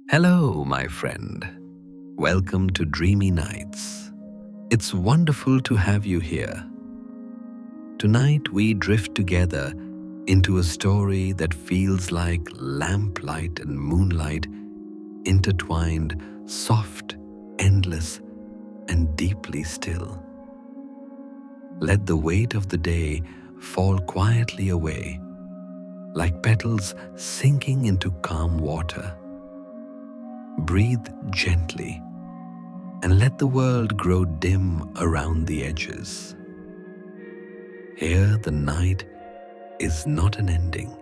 Hello, my friend. Welcome to Dreamy Nights. It's wonderful to have you here. Tonight we drift together into a story that feels like lamplight and moonlight intertwined, soft, endless, and deeply still. Let the weight of the day fall quietly away, like petals sinking into calm water. Breathe gently and let the world grow dim around the edges. Here the night is not an ending,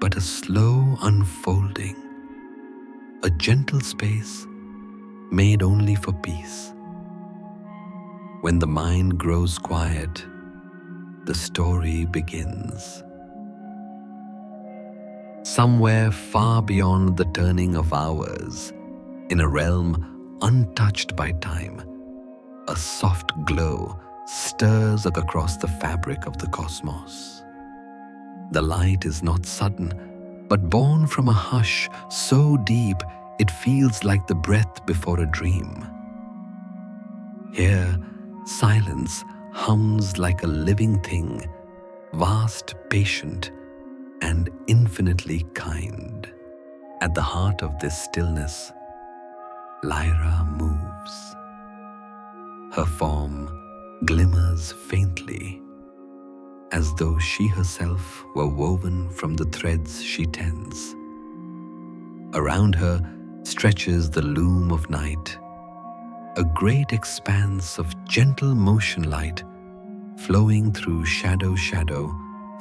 but a slow unfolding, a gentle space made only for peace. When the mind grows quiet, the story begins. Somewhere far beyond the turning of hours, in a realm untouched by time, a soft glow stirs across the fabric of the cosmos. The light is not sudden, but born from a hush so deep it feels like the breath before a dream. Here, silence hums like a living thing, vast, patient, and infinitely kind. At the heart of this stillness, Lyra moves. Her form glimmers faintly, as though she herself were woven from the threads she tends. Around her stretches the loom of night, a great expanse of gentle motion light flowing through shadow,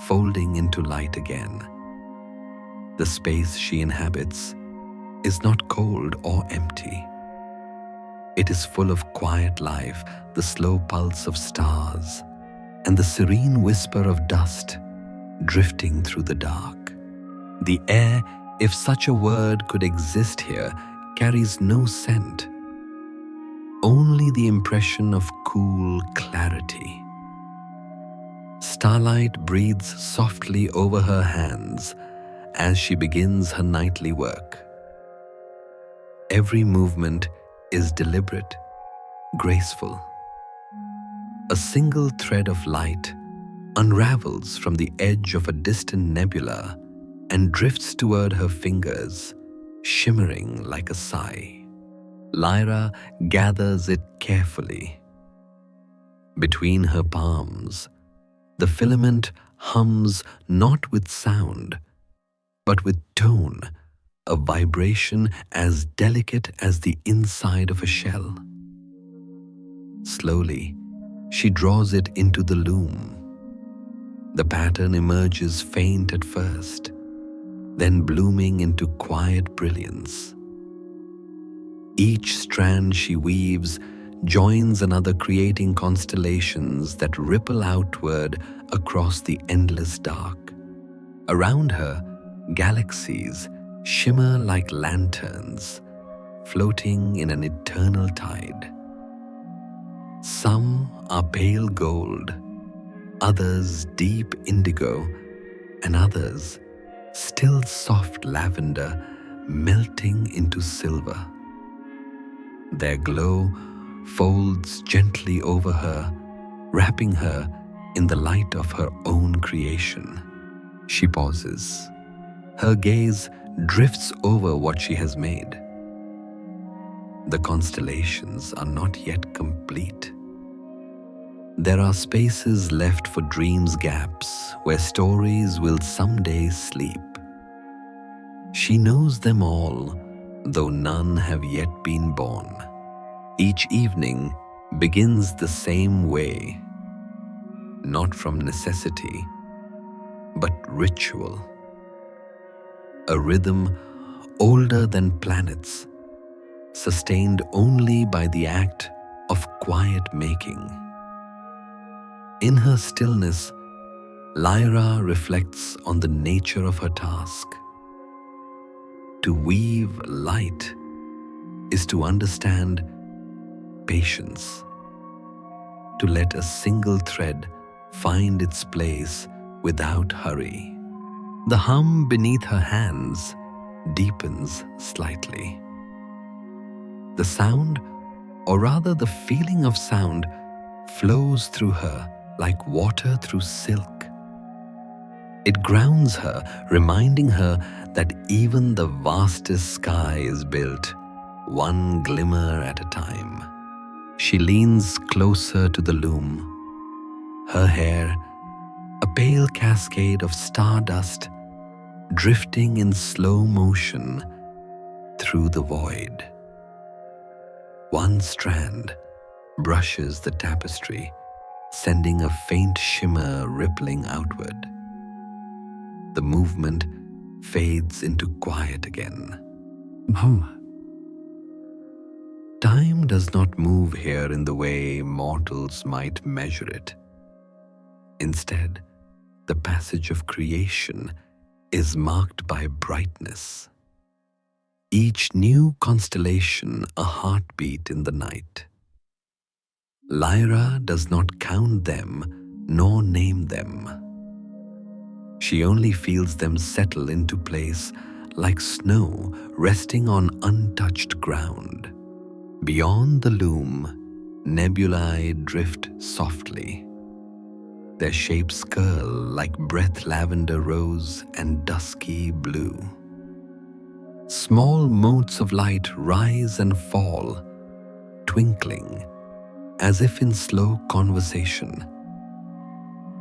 folding into light again. The space she inhabits is not cold or empty. It is full of quiet life, the slow pulse of stars, and the serene whisper of dust drifting through the dark. The air, if such a word could exist here, carries no scent, only the impression of cool clarity. Starlight breathes softly over her hands as she begins her nightly work. Every movement is deliberate, graceful. A single thread of light unravels from the edge of a distant nebula and drifts toward her fingers, shimmering like a sigh. Lyra gathers it carefully. Between her palms, the filament hums not with sound, but with tone, a vibration as delicate as the inside of a shell. Slowly, she draws it into the loom. The pattern emerges faint at first, then blooming into quiet brilliance. Each strand she weaves joins another, creating constellations that ripple outward across the endless dark. Around her, galaxies shimmer like lanterns, floating in an eternal tide. Some are pale gold, others deep indigo, and others still soft lavender melting into silver. Their glow folds gently over her, wrapping her in the light of her own creation. She pauses. Her gaze drifts over what she has made. The constellations are not yet complete. There are spaces left for dreams' gaps where stories will someday sleep. She knows them all, though none have yet been born. Each evening begins the same way, not from necessity, but ritual. A rhythm older than planets, sustained only by the act of quiet making. In her stillness, Lyra reflects on the nature of her task. To weave light is to understand patience, to let a single thread find its place without hurry. The hum beneath her hands deepens slightly. The sound, or rather the feeling of sound, flows through her like water through silk. It grounds her, reminding her that even the vastest sky is built one glimmer at a time. She leans closer to the loom, her hair a pale cascade of stardust drifting in slow motion through the void. One strand brushes the tapestry, sending a faint shimmer rippling outward. The movement fades into quiet again. Time does not move here in the way mortals might measure it. Instead, the passage of creation is marked by brightness. Each new constellation a heartbeat in the night. Lyra does not count them nor name them. She only feels them settle into place like snow resting on untouched ground. Beyond the loom, nebulae drift softly. Their shapes curl like breath lavender rose and dusky blue. Small motes of light rise and fall, twinkling as if in slow conversation.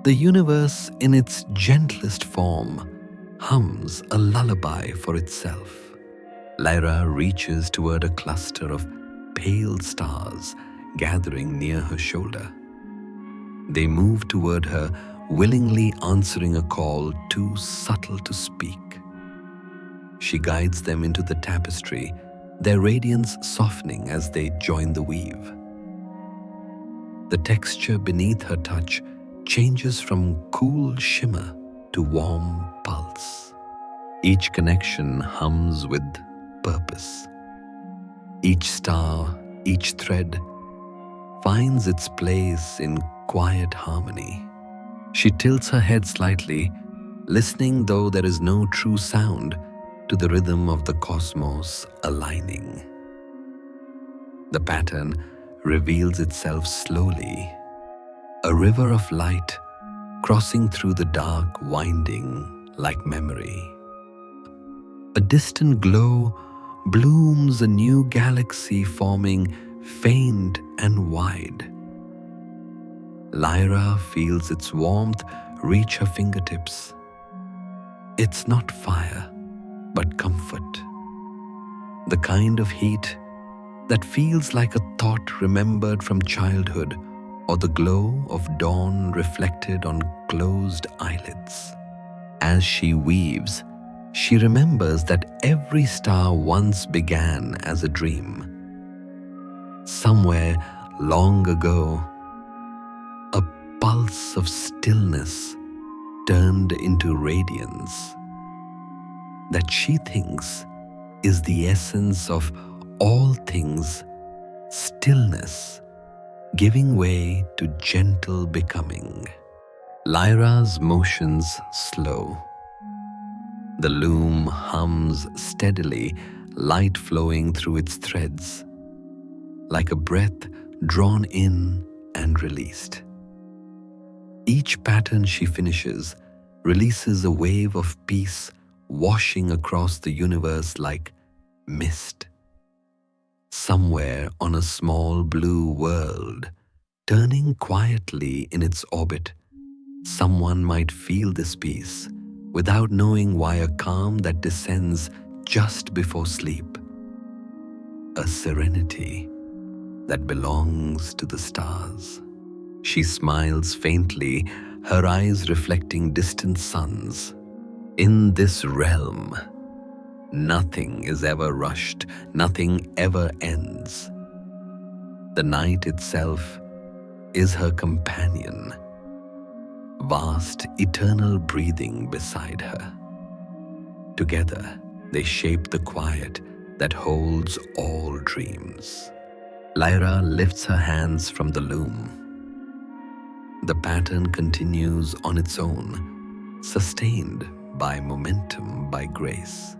The universe in its gentlest form hums a lullaby for itself. Lyra reaches toward a cluster of pale stars gathering near her shoulder. They move toward her, willingly answering a call too subtle to speak. She guides them into the tapestry, their radiance softening as they join the weave. The texture beneath her touch changes from cool shimmer to warm pulse. Each connection hums with purpose. Each star, each thread finds its place in quiet harmony. She tilts her head slightly, listening though there is no true sound to the rhythm of the cosmos aligning. The pattern reveals itself slowly, a river of light crossing through the dark, winding like memory. A distant glow blooms a new galaxy forming faint and wide. Lyra feels its warmth reach her fingertips. It's not fire, but comfort. The kind of heat that feels like a thought remembered from childhood or the glow of dawn reflected on closed eyelids. As she weaves, she remembers that every star once began as a dream. Somewhere long ago, a pulse of stillness turned into radiance that she thinks is the essence of all things, stillness giving way to gentle becoming. Lyra's motions slow. The loom hums steadily, light flowing through its threads, like a breath drawn in and released. Each pattern she finishes releases a wave of peace washing across the universe like mist. Somewhere on a small blue world, turning quietly in its orbit, someone might feel this peace without knowing why, a calm that descends just before sleep, a serenity that belongs to the stars. She smiles faintly, her eyes reflecting distant suns. In this realm, nothing is ever rushed, nothing ever ends. The night itself is her companion, vast, eternal breathing beside her. Together, they shape the quiet that holds all dreams. Lyra lifts her hands from the loom. The pattern continues on its own, sustained by momentum, by grace.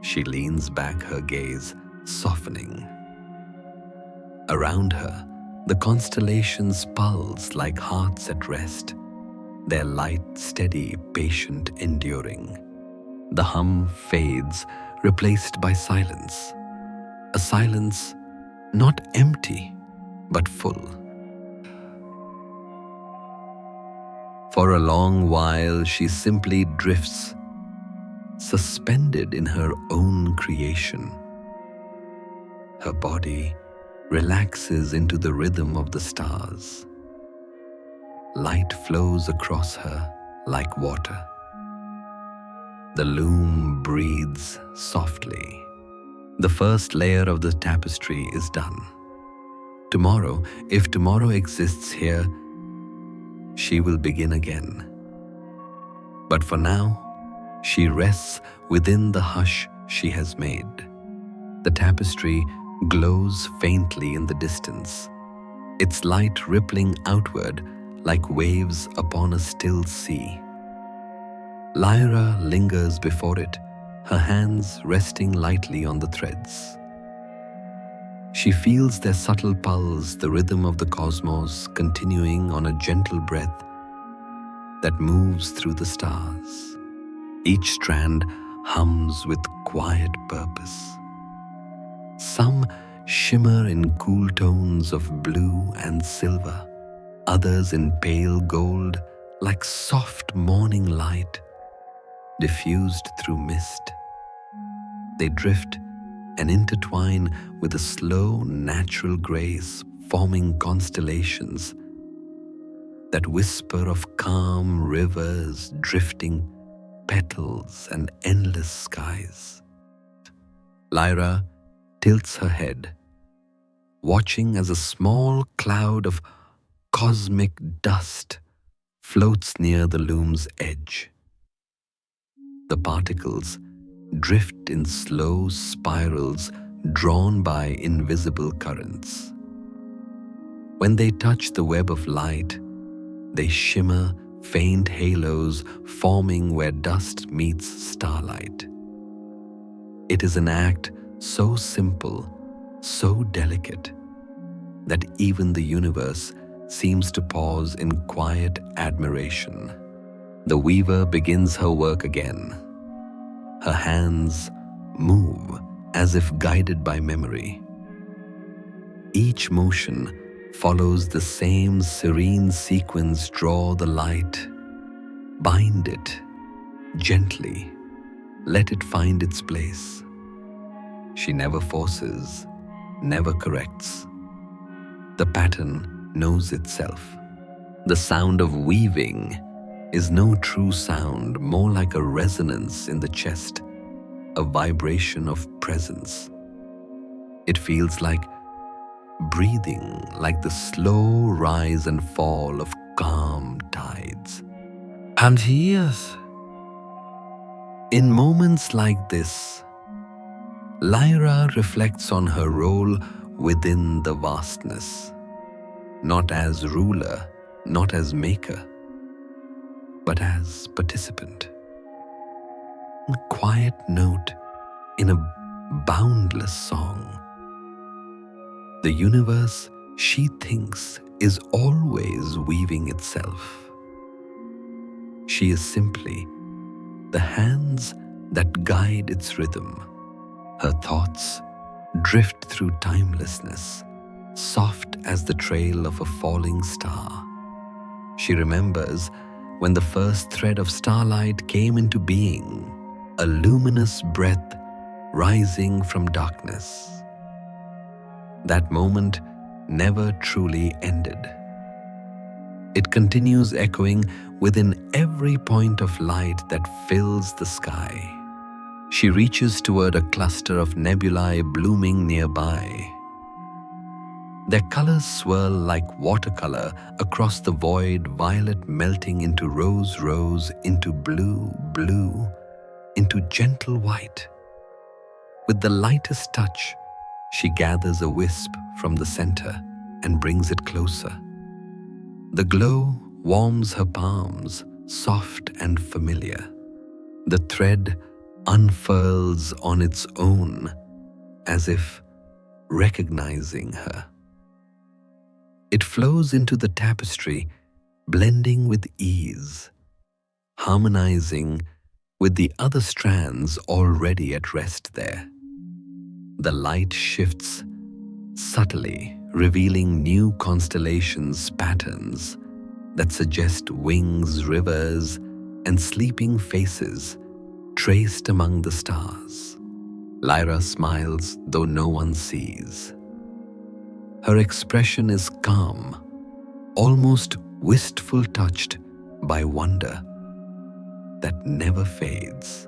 She leans back, her gaze softening. Around her, the constellations pulse like hearts at rest, their light steady, patient, enduring. The hum fades, replaced by silence. A silence not empty, but full. For a long while, she simply drifts, suspended in her own creation. Her body relaxes into the rhythm of the stars. Light flows across her like water. The loom breathes softly. The first layer of the tapestry is done. Tomorrow, if tomorrow exists here, she will begin again. But for now, she rests within the hush she has made. The tapestry glows faintly in the distance, its light rippling outward like waves upon a still sea. Lyra lingers before it, her hands resting lightly on the threads. She feels their subtle pulse, the rhythm of the cosmos continuing on a gentle breath that moves through the stars. Each strand hums with quiet purpose. Some shimmer in cool tones of blue and silver, others in pale gold like soft morning light diffused through mist. They drift and intertwine with a slow, natural grace, forming constellations that whisper of calm rivers, drifting petals, and endless skies. Lyra tilts her head, watching as a small cloud of cosmic dust floats near the loom's edge. The particles drift in slow spirals drawn by invisible currents. When they touch the web of light, they shimmer faint halos forming where dust meets starlight. It is an act so simple, so delicate, that even the universe seems to pause in quiet admiration. The weaver begins her work again. Her hands move as if guided by memory. Each motion follows the same serene sequence. Draw the light, bind it gently, let it find its place. She never forces, never corrects. The pattern knows itself. The sound of weaving is no true sound, more like a resonance in the chest, a vibration of presence. It feels like breathing, like the slow rise and fall of calm tides. And yes, in moments like this, Lyra reflects on her role within the vastness, not as ruler, not as maker, but as participant. A quiet note in a boundless song. The universe, she thinks, is always weaving itself. She is simply the hands that guide its rhythm. Her thoughts drift through timelessness, soft as the trail of a falling star. She remembers when the first thread of starlight came into being, a luminous breath rising from darkness. That moment never truly ended. It continues echoing within every point of light that fills the sky. She reaches toward a cluster of nebulae blooming nearby. Their colors swirl like watercolor across the void, violet melting into rose, into blue, into gentle white. With the lightest touch, she gathers a wisp from the center and brings it closer. The glow warms her palms, soft and familiar. The thread unfurls on its own as if recognizing her. It flows into the tapestry, blending with ease, harmonizing with the other strands already at rest there. The light shifts subtly, revealing new constellations patterns that suggest wings, rivers, and sleeping faces traced among the stars. Lyra smiles though no one sees. Her expression is calm, almost wistful, touched by wonder that never fades.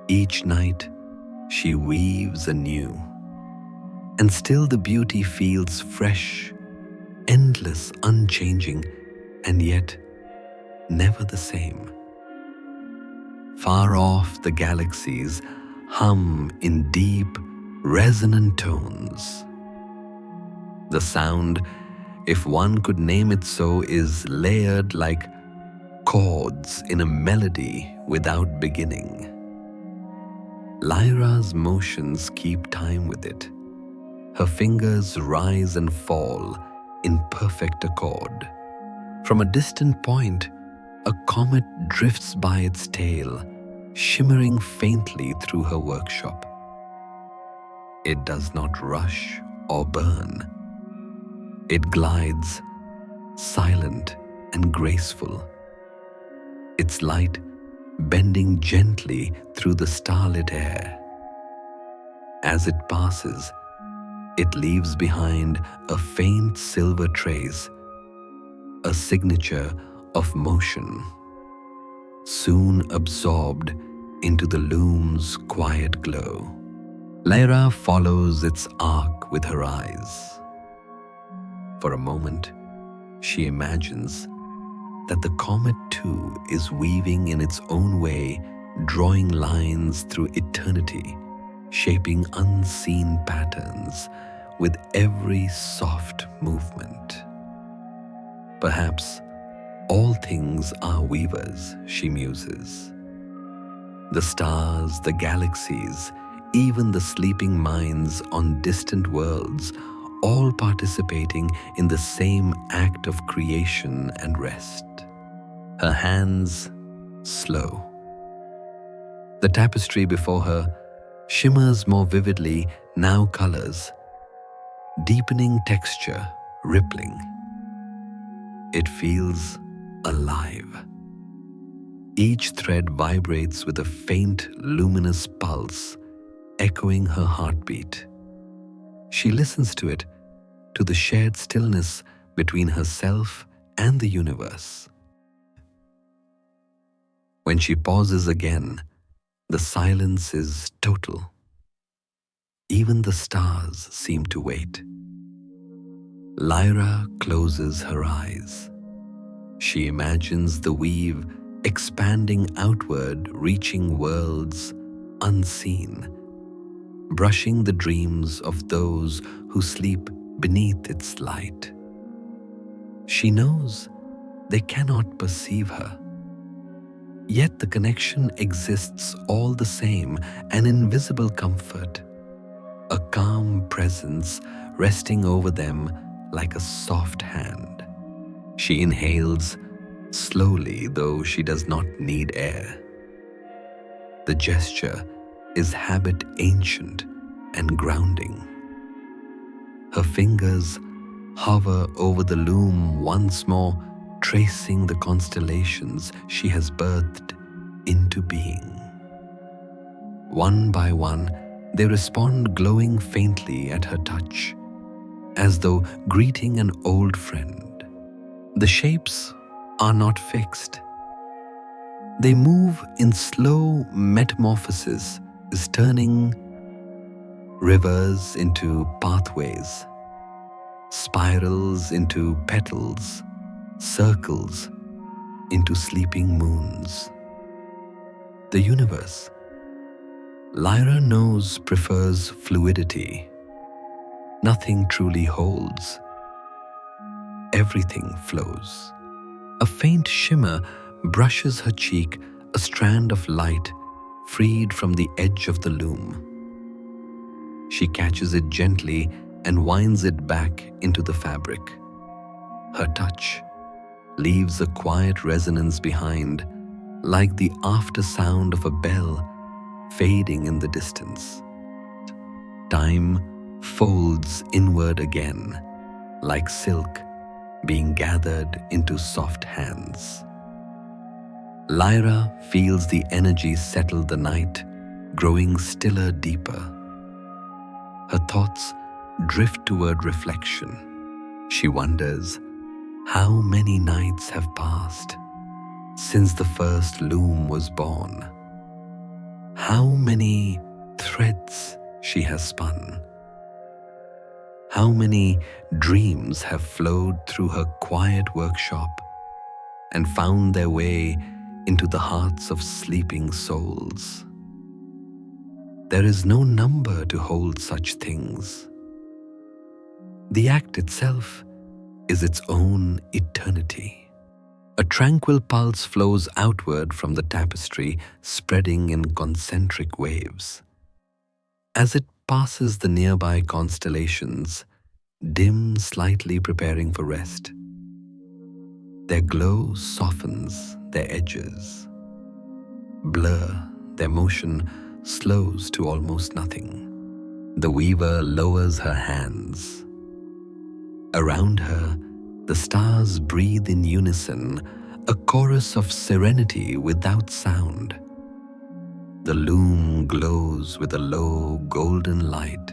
Each night she weaves anew, and still the beauty feels fresh, endless, unchanging, and yet never the same. Far off, the galaxies hum in deep, resonant tones. The sound, if one could name it so, is layered like chords in a melody without beginning. Lyra's motions keep time with it. Her fingers rise and fall in perfect accord. From a distant point, a comet drifts by its tail, shimmering faintly through her workshop. It does not rush or burn. It glides, silent and graceful, its light bending gently through the starlit air. As it passes, it leaves behind a faint silver trace, a signature of motion, soon absorbed into the loom's quiet glow. Lyra follows its arc with her eyes. For a moment, she imagines that the comet too is weaving in its own way, drawing lines through eternity, shaping unseen patterns with every soft movement. Perhaps all things are weavers, she muses. The stars, the galaxies, even the sleeping minds on distant worlds, all participating in the same act of creation and rest. Her hands slow. The tapestry before her shimmers more vividly, now colors, deepening texture, rippling. It feels alive. Each thread vibrates with a faint, luminous pulse, echoing her heartbeat. She listens to it, to the shared stillness between herself and the universe. When she pauses again, the silence is total. Even the stars seem to wait. Lyra closes her eyes. She imagines the weave expanding outward, reaching worlds unseen, brushing the dreams of those who sleep beneath its light. She knows they cannot perceive her. Yet the connection exists all the same, an invisible comfort, a calm presence resting over them like a soft hand. She inhales slowly, though she does not need air. The gesture is habit ancient and grounding. Her fingers hover over the loom once more, tracing the constellations she has birthed into being. One by one, they respond, glowing faintly at her touch, as though greeting an old friend. The shapes are not fixed. They move in slow metamorphosis, turning rivers into pathways, spirals into petals, circles into sleeping moons. The universe, Lyra knows, prefers fluidity. Nothing truly holds. Everything flows. A faint shimmer brushes her cheek, a strand of light freed from the edge of the loom. She catches it gently and winds it back into the fabric. Her touch leaves a quiet resonance behind, like the after-sound of a bell fading in the distance. Time folds inward again, like silk being gathered into soft hands. Lyra feels the energy settle the night, growing stiller deeper. Her thoughts drift toward reflection. She wonders how many nights have passed since the first loom was born. How many threads she has spun. How many dreams have flowed through her quiet workshop and found their way into the hearts of sleeping souls. There is no number to hold such things. The act itself is its own eternity. A tranquil pulse flows outward from the tapestry, spreading in concentric waves. As it passes the nearby constellations, dim slightly preparing for rest, their glow softens their edges. Blur, their motion slows to almost nothing. The weaver lowers her hands. Around her, the stars breathe in unison, a chorus of serenity without sound. The loom glows with a low golden light,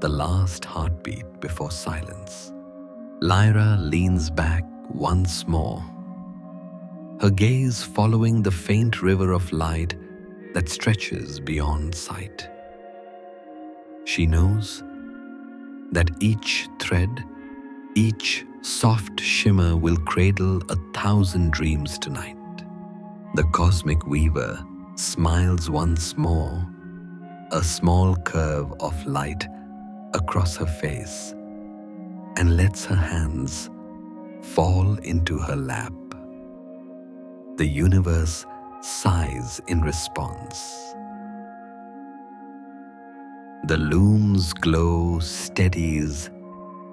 the last heartbeat before silence. Lyra leans back once more, her gaze following the faint river of light that stretches beyond sight. She knows that each thread, each soft shimmer will cradle 1,000 dreams tonight. The cosmic weaver smiles once more, a small curve of light across her face, and lets her hands fall into her lap. The universe sighs in response. The loom's glow steadies,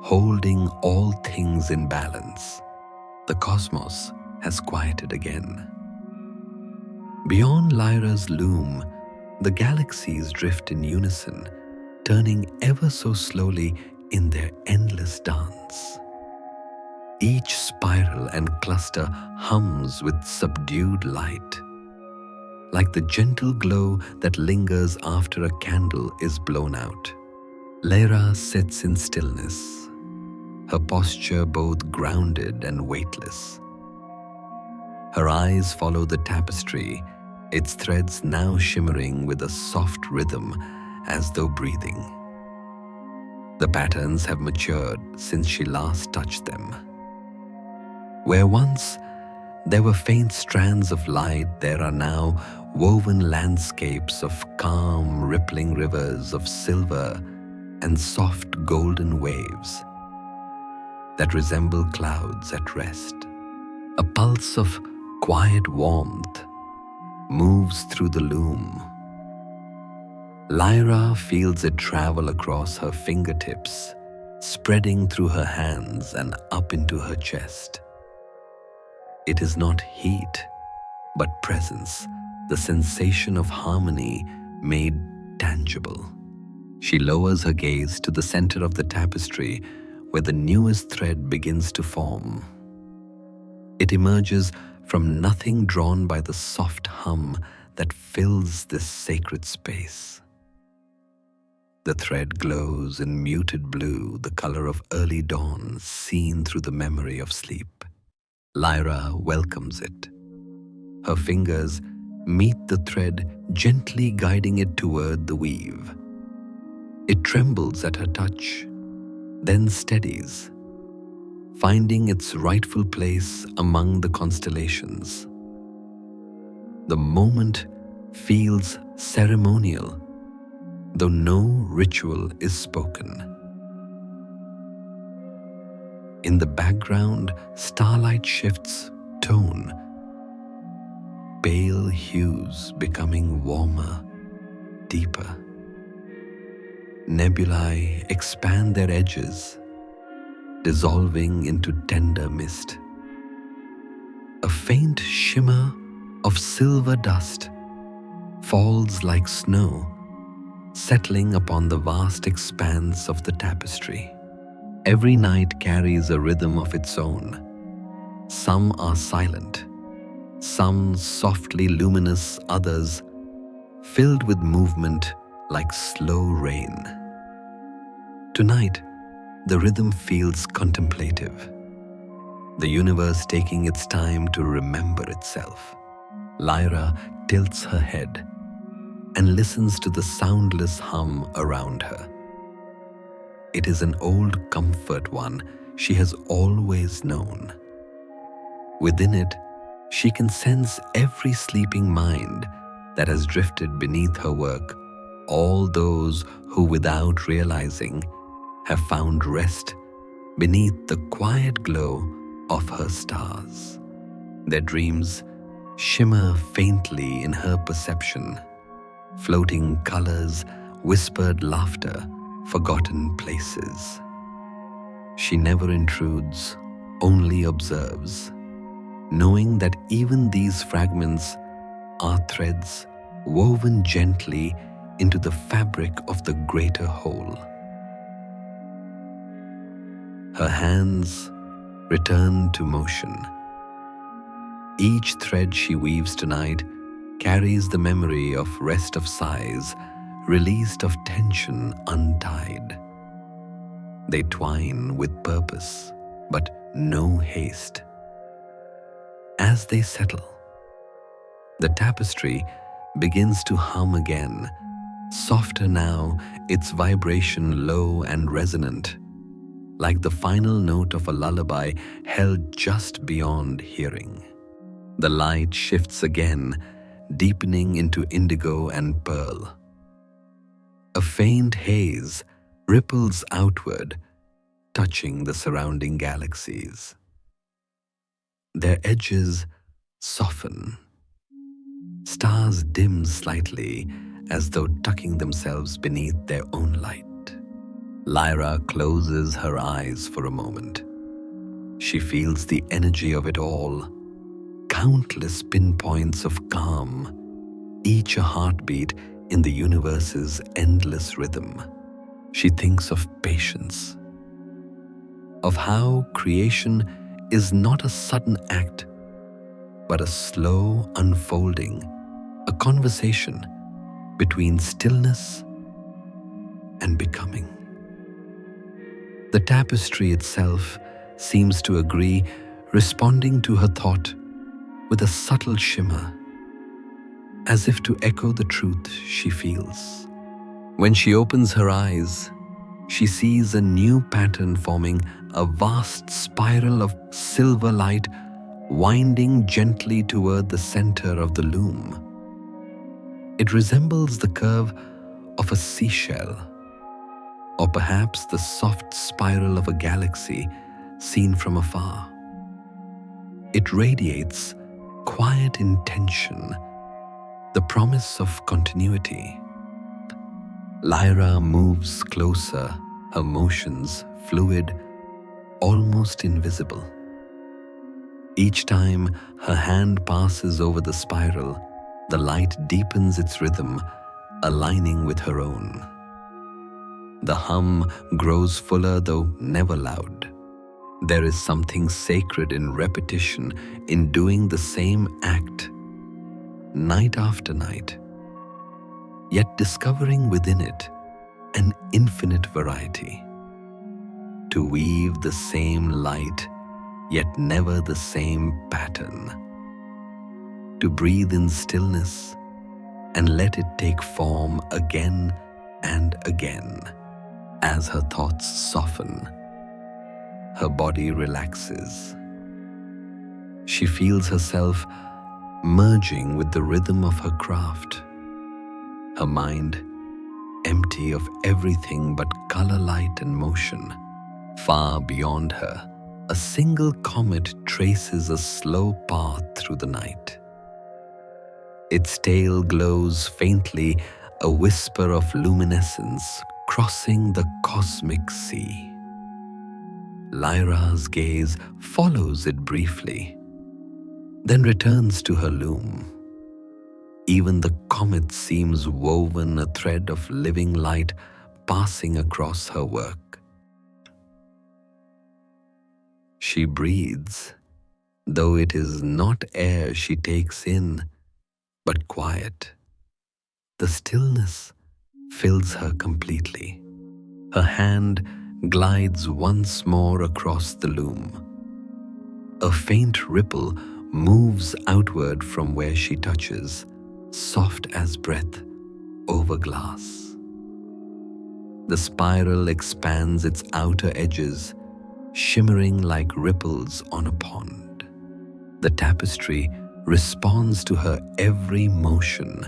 holding all things in balance. The cosmos has quieted again. Beyond Lyra's loom, the galaxies drift in unison, turning ever so slowly in their endless dance. Each spiral and cluster hums with subdued light, like the gentle glow that lingers after a candle is blown out. Lyra sits in stillness, her posture both grounded and weightless. Her eyes follow the tapestry, its threads now shimmering with a soft rhythm as though breathing. The patterns have matured since she last touched them. Where once there were faint strands of light, there are now woven landscapes of calm, rippling rivers of silver and soft golden waves that resemble clouds at rest. A pulse of quiet warmth moves through the loom. Lyra feels it travel across her fingertips, spreading through her hands and up into her chest. It is not heat, but presence, the sensation of harmony made tangible. She lowers her gaze to the center of the tapestry, where the newest thread begins to form. It emerges from nothing, drawn by the soft hum that fills this sacred space. The thread glows in muted blue, the color of early dawn seen through the memory of sleep. Lyra welcomes it. Her fingers meet the thread, gently guiding it toward the weave. It trembles at her touch, then steadies, finding its rightful place among the constellations. The moment feels ceremonial, though no ritual is spoken. In the background, starlight shifts tone, pale hues becoming warmer, deeper. Nebulae expand their edges, dissolving into tender mist. A faint shimmer of silver dust falls like snow, settling upon the vast expanse of the tapestry. Every night carries a rhythm of its own. Some are silent, some softly luminous, others filled with movement like slow rain. Tonight, the rhythm feels contemplative, the universe taking its time to remember itself. Lyra tilts her head and listens to the soundless hum around her. It is an old comfort one she has always known. Within it, she can sense every sleeping mind that has drifted beneath her work, all those who, without realizing, have found rest beneath the quiet glow of her stars. Their dreams shimmer faintly in her perception, floating colors, whispered laughter, forgotten places. She never intrudes, only observes, knowing that even these fragments are threads woven gently into the fabric of the greater whole. Her hands return to motion. Each thread she weaves tonight carries the memory of rest of sighs, released of tension untied. They twine with purpose, but no haste. As they settle, the tapestry begins to hum again, softer now, its vibration low and resonant, like the final note of a lullaby held just beyond hearing. The light shifts again, deepening into indigo and pearl. A faint haze ripples outward, touching the surrounding galaxies. Their edges soften. Stars dim slightly, as though tucking themselves beneath their own light. Lyra closes her eyes for a moment. She feels the energy of it all, countless pinpoints of calm, each a heartbeat in the universe's endless rhythm. She thinks of patience, of how creation is not a sudden act, but a slow unfolding, a conversation between stillness and becoming. The tapestry itself seems to agree, responding to her thought with a subtle shimmer, as if to echo the truth she feels. When she opens her eyes, she sees a new pattern forming, a vast spiral of silver light winding gently toward the center of the loom. It resembles the curve of a seashell, or perhaps the soft spiral of a galaxy seen from afar. It radiates quiet intention, the promise of continuity. Lyra moves closer, her motions fluid, almost invisible. Each time her hand passes over the spiral, the light deepens its rhythm, aligning with her own. The hum grows fuller, though never loud. There is something sacred in repetition, in doing the same act, night after night, yet discovering within it an infinite variety. To weave the same light, yet never the same pattern. To breathe in stillness and let it take form again and again. As her thoughts soften, her body relaxes. She feels herself merging with the rhythm of her craft, her mind empty of everything but color, light, and motion. Far beyond her, a single comet traces a slow path through the night. Its tail glows faintly, a whisper of luminescence crossing the cosmic sea. Lyra's gaze follows it briefly, then returns to her loom. Even the comet seems woven a thread of living light passing across her work. She breathes, though it is not air she takes in, but quiet. The stillness fills her completely. Her hand glides once more across the loom. A faint ripple moves outward from where she touches, soft as breath over glass. The spiral expands its outer edges, shimmering like ripples on a pond. The tapestry responds to her every motion,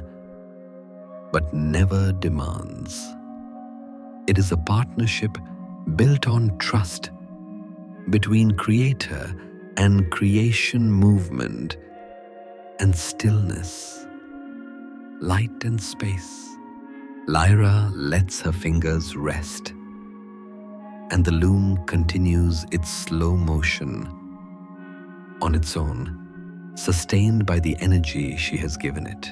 but never demands. It is a partnership built on trust between creator and creation, movement and stillness, light and space. Lyra lets her fingers rest, and the loom continues its slow motion on its own, sustained by the energy she has given it.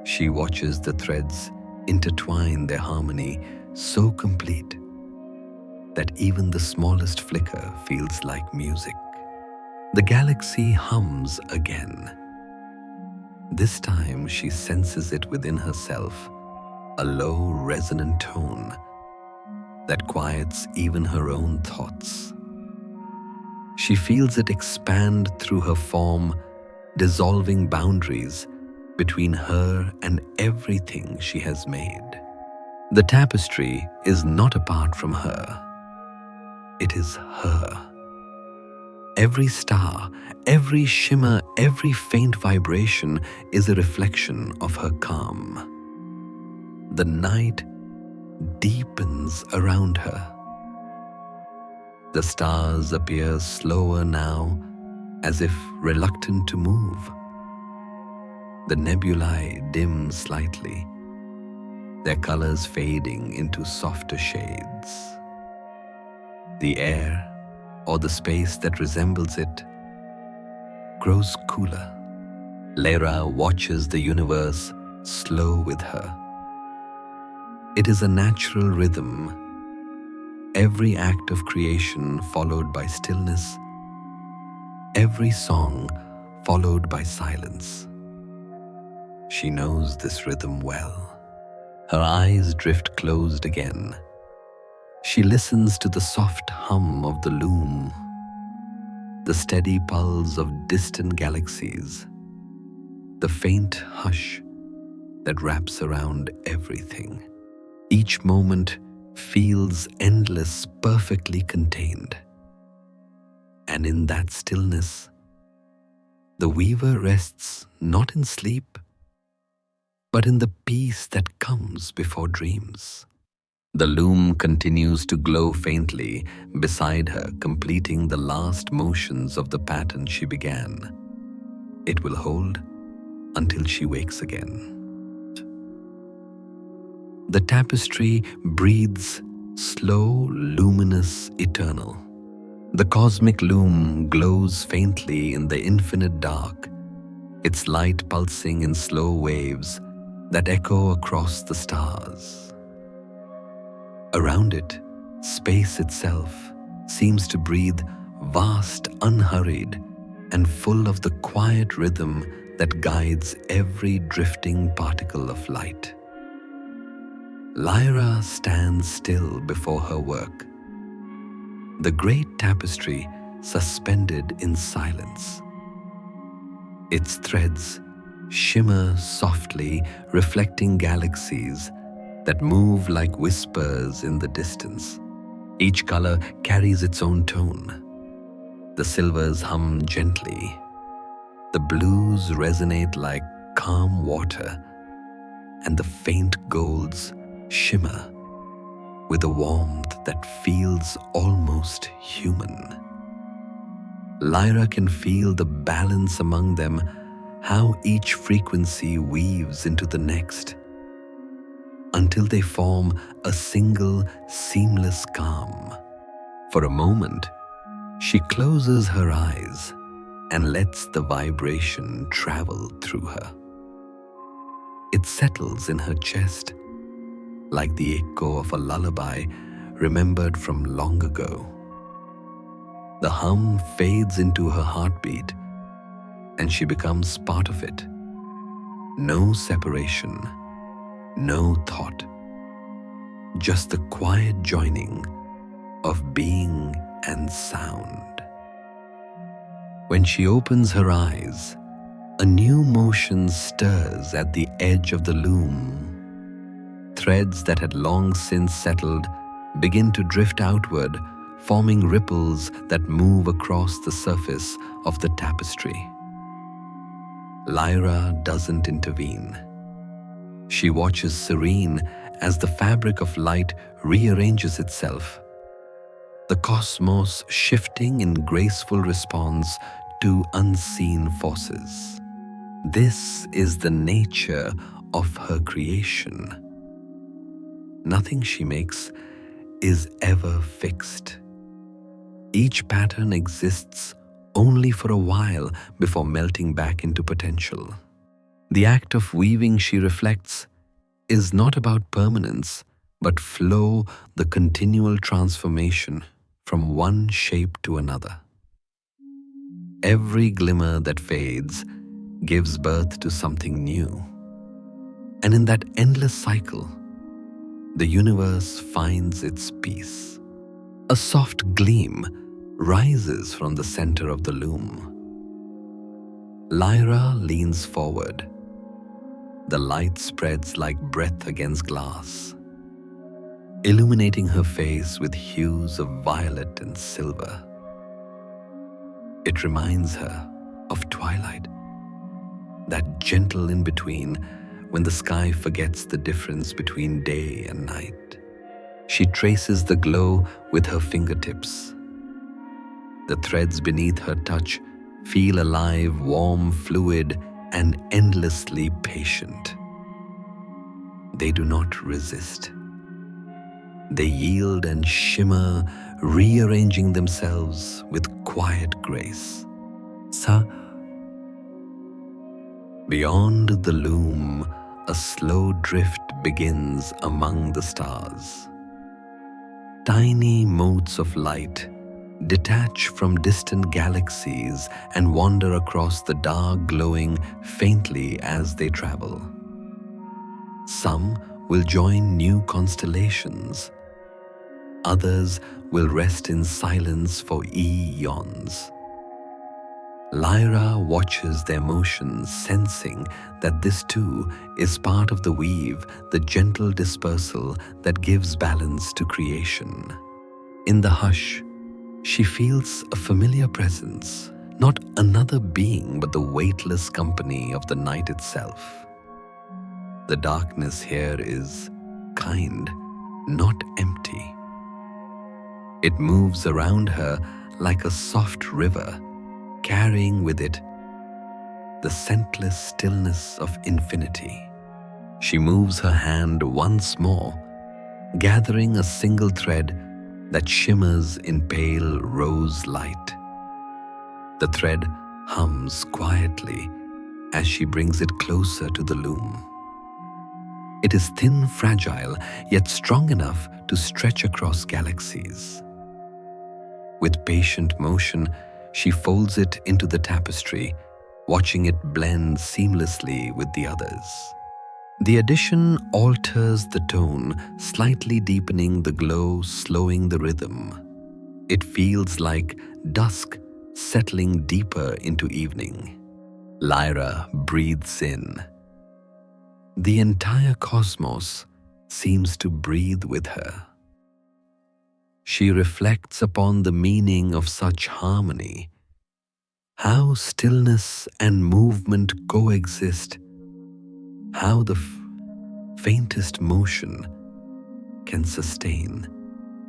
She watches the threads intertwine their harmony so complete that even the smallest flicker feels like music. The galaxy hums again. This time she senses it within herself, a low, resonant tone that quiets even her own thoughts. She feels it expand through her form, dissolving boundaries between her and everything she has made. The tapestry is not apart from her. It is her. Every star, every shimmer, every faint vibration is a reflection of her calm. The night deepens around her. The stars appear slower now, as if reluctant to move. The nebulae dim slightly, their colors fading into softer shades. The air, or the space that resembles it, grows cooler. Lyra watches the universe slow with her. It is a natural rhythm, every act of creation followed by stillness, every song followed by silence. She knows this rhythm well. Her eyes drift closed again. She listens to the soft hum of the loom, the steady pulse of distant galaxies, the faint hush that wraps around everything. Each moment feels endless, perfectly contained. And in that stillness, the weaver rests not in sleep, but in the peace that comes before dreams. The loom continues to glow faintly beside her, completing the last motions of the pattern she began. It will hold until she wakes again. The tapestry breathes slow, luminous, eternal. The cosmic loom glows faintly in the infinite dark, its light pulsing in slow waves that echo across the stars. Around it, space itself seems to breathe vast, unhurried, and full of the quiet rhythm that guides every drifting particle of light. Lyra stands still before her work, the great tapestry suspended in silence. Its threads shimmer softly, reflecting galaxies that move like whispers in the distance. Each color carries its own tone. The silvers hum gently. The blues resonate like calm water, and the faint golds shimmer with a warmth that feels almost human. Lyra can feel the balance among them, how each frequency weaves into the next until they form a single seamless calm. For a moment, she closes her eyes and lets the vibration travel through her. It settles in her chest like the echo of a lullaby remembered from long ago. The hum fades into her heartbeat and she becomes part of it. No separation, no thought, just the quiet joining of being and sound. When she opens her eyes, a new motion stirs at the edge of the loom. Threads that had long since settled begin to drift outward, forming ripples that move across the surface of the tapestry. Lyra doesn't intervene. She watches serene as the fabric of light rearranges itself, the cosmos shifting in graceful response to unseen forces. This is the nature of her creation. Nothing she makes is ever fixed. Each pattern exists only for a while before melting back into potential. The act of weaving, she reflects, is not about permanence, but flow, the continual transformation from one shape to another. Every glimmer that fades gives birth to something new. And in that endless cycle, the universe finds its peace. A soft gleam rises from the center of the loom. Lyra leans forward. The light spreads like breath against glass, illuminating her face with hues of violet and silver. It reminds her of twilight, that gentle in-between when the sky forgets the difference between day and night. She traces the glow with her fingertips. The threads beneath her touch feel alive, warm, fluid, and endlessly patient. They do not resist. They yield and shimmer, rearranging themselves with quiet grace. Beyond the loom, a slow drift begins among the stars. Tiny motes of light detach from distant galaxies and wander across the dark, glowing faintly as they travel. Some will join new constellations. Others will rest in silence for eons. Lyra watches their motions, sensing that this too is part of the weave, the gentle dispersal that gives balance to creation. In the hush, she feels a familiar presence, not another being but the weightless company of the night itself. The darkness here is kind, not empty. It moves around her like a soft river, carrying with it the scentless stillness of infinity. She moves her hand once more, gathering a single thread that shimmers in pale rose light. The thread hums quietly as she brings it closer to the loom. It is thin, fragile, yet strong enough to stretch across galaxies. With patient motion, she folds it into the tapestry, watching it blend seamlessly with the others. The addition alters the tone, slightly deepening the glow, slowing the rhythm. It feels like dusk settling deeper into evening. Lyra breathes in. The entire cosmos seems to breathe with her. She reflects upon the meaning of such harmony, how stillness and movement coexist, how the faintest motion can sustain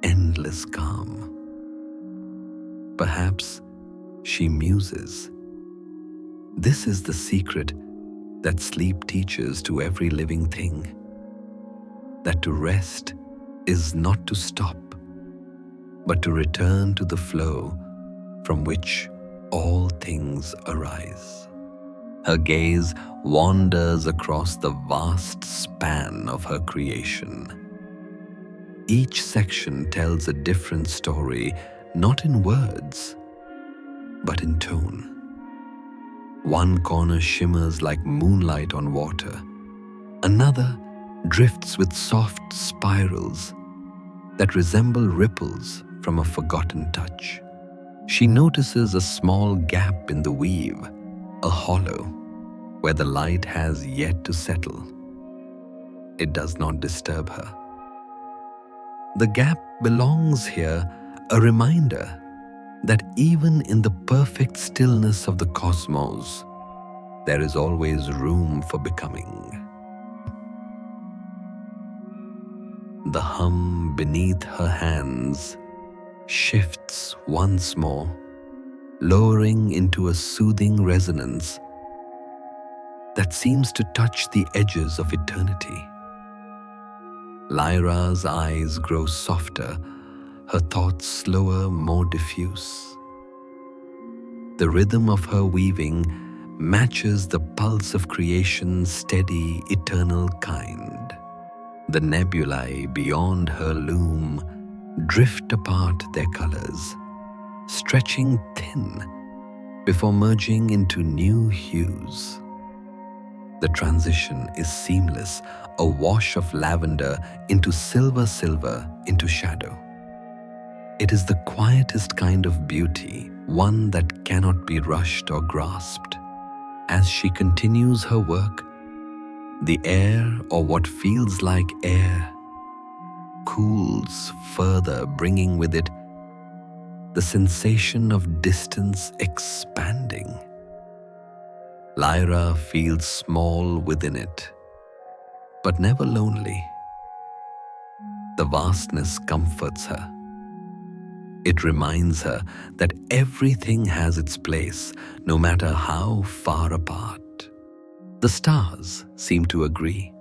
endless calm. Perhaps she muses. This is the secret that sleep teaches to every living thing, that to rest is not to stop, but to return to the flow from which all things arise. Her gaze wanders across the vast span of her creation. Each section tells a different story, not in words, but in tone. One corner shimmers like moonlight on water. Another drifts with soft spirals that resemble ripples from a forgotten touch. She notices a small gap in the weave, a hollow where the light has yet to settle. It does not disturb her. The gap belongs here, a reminder that even in the perfect stillness of the cosmos, there is always room for becoming. The hum beneath her hands shifts once more, lowering into a soothing resonance that seems to touch the edges of eternity. Lyra's eyes grow softer, her thoughts slower, more diffuse. The rhythm of her weaving matches the pulse of creation's steady, eternal kind. The nebulae beyond her loom drift apart their colors, stretching thin before merging into new hues. The transition is seamless, a wash of lavender into silver into shadow. It is the quietest kind of beauty, one that cannot be rushed or grasped. As she continues her work, the air, or what feels like air, cools further, bringing with it the sensation of distance expanding. Lyra feels small within it, but never lonely. The vastness comforts her. It reminds her that everything has its place, no matter how far apart. The stars seem to agree.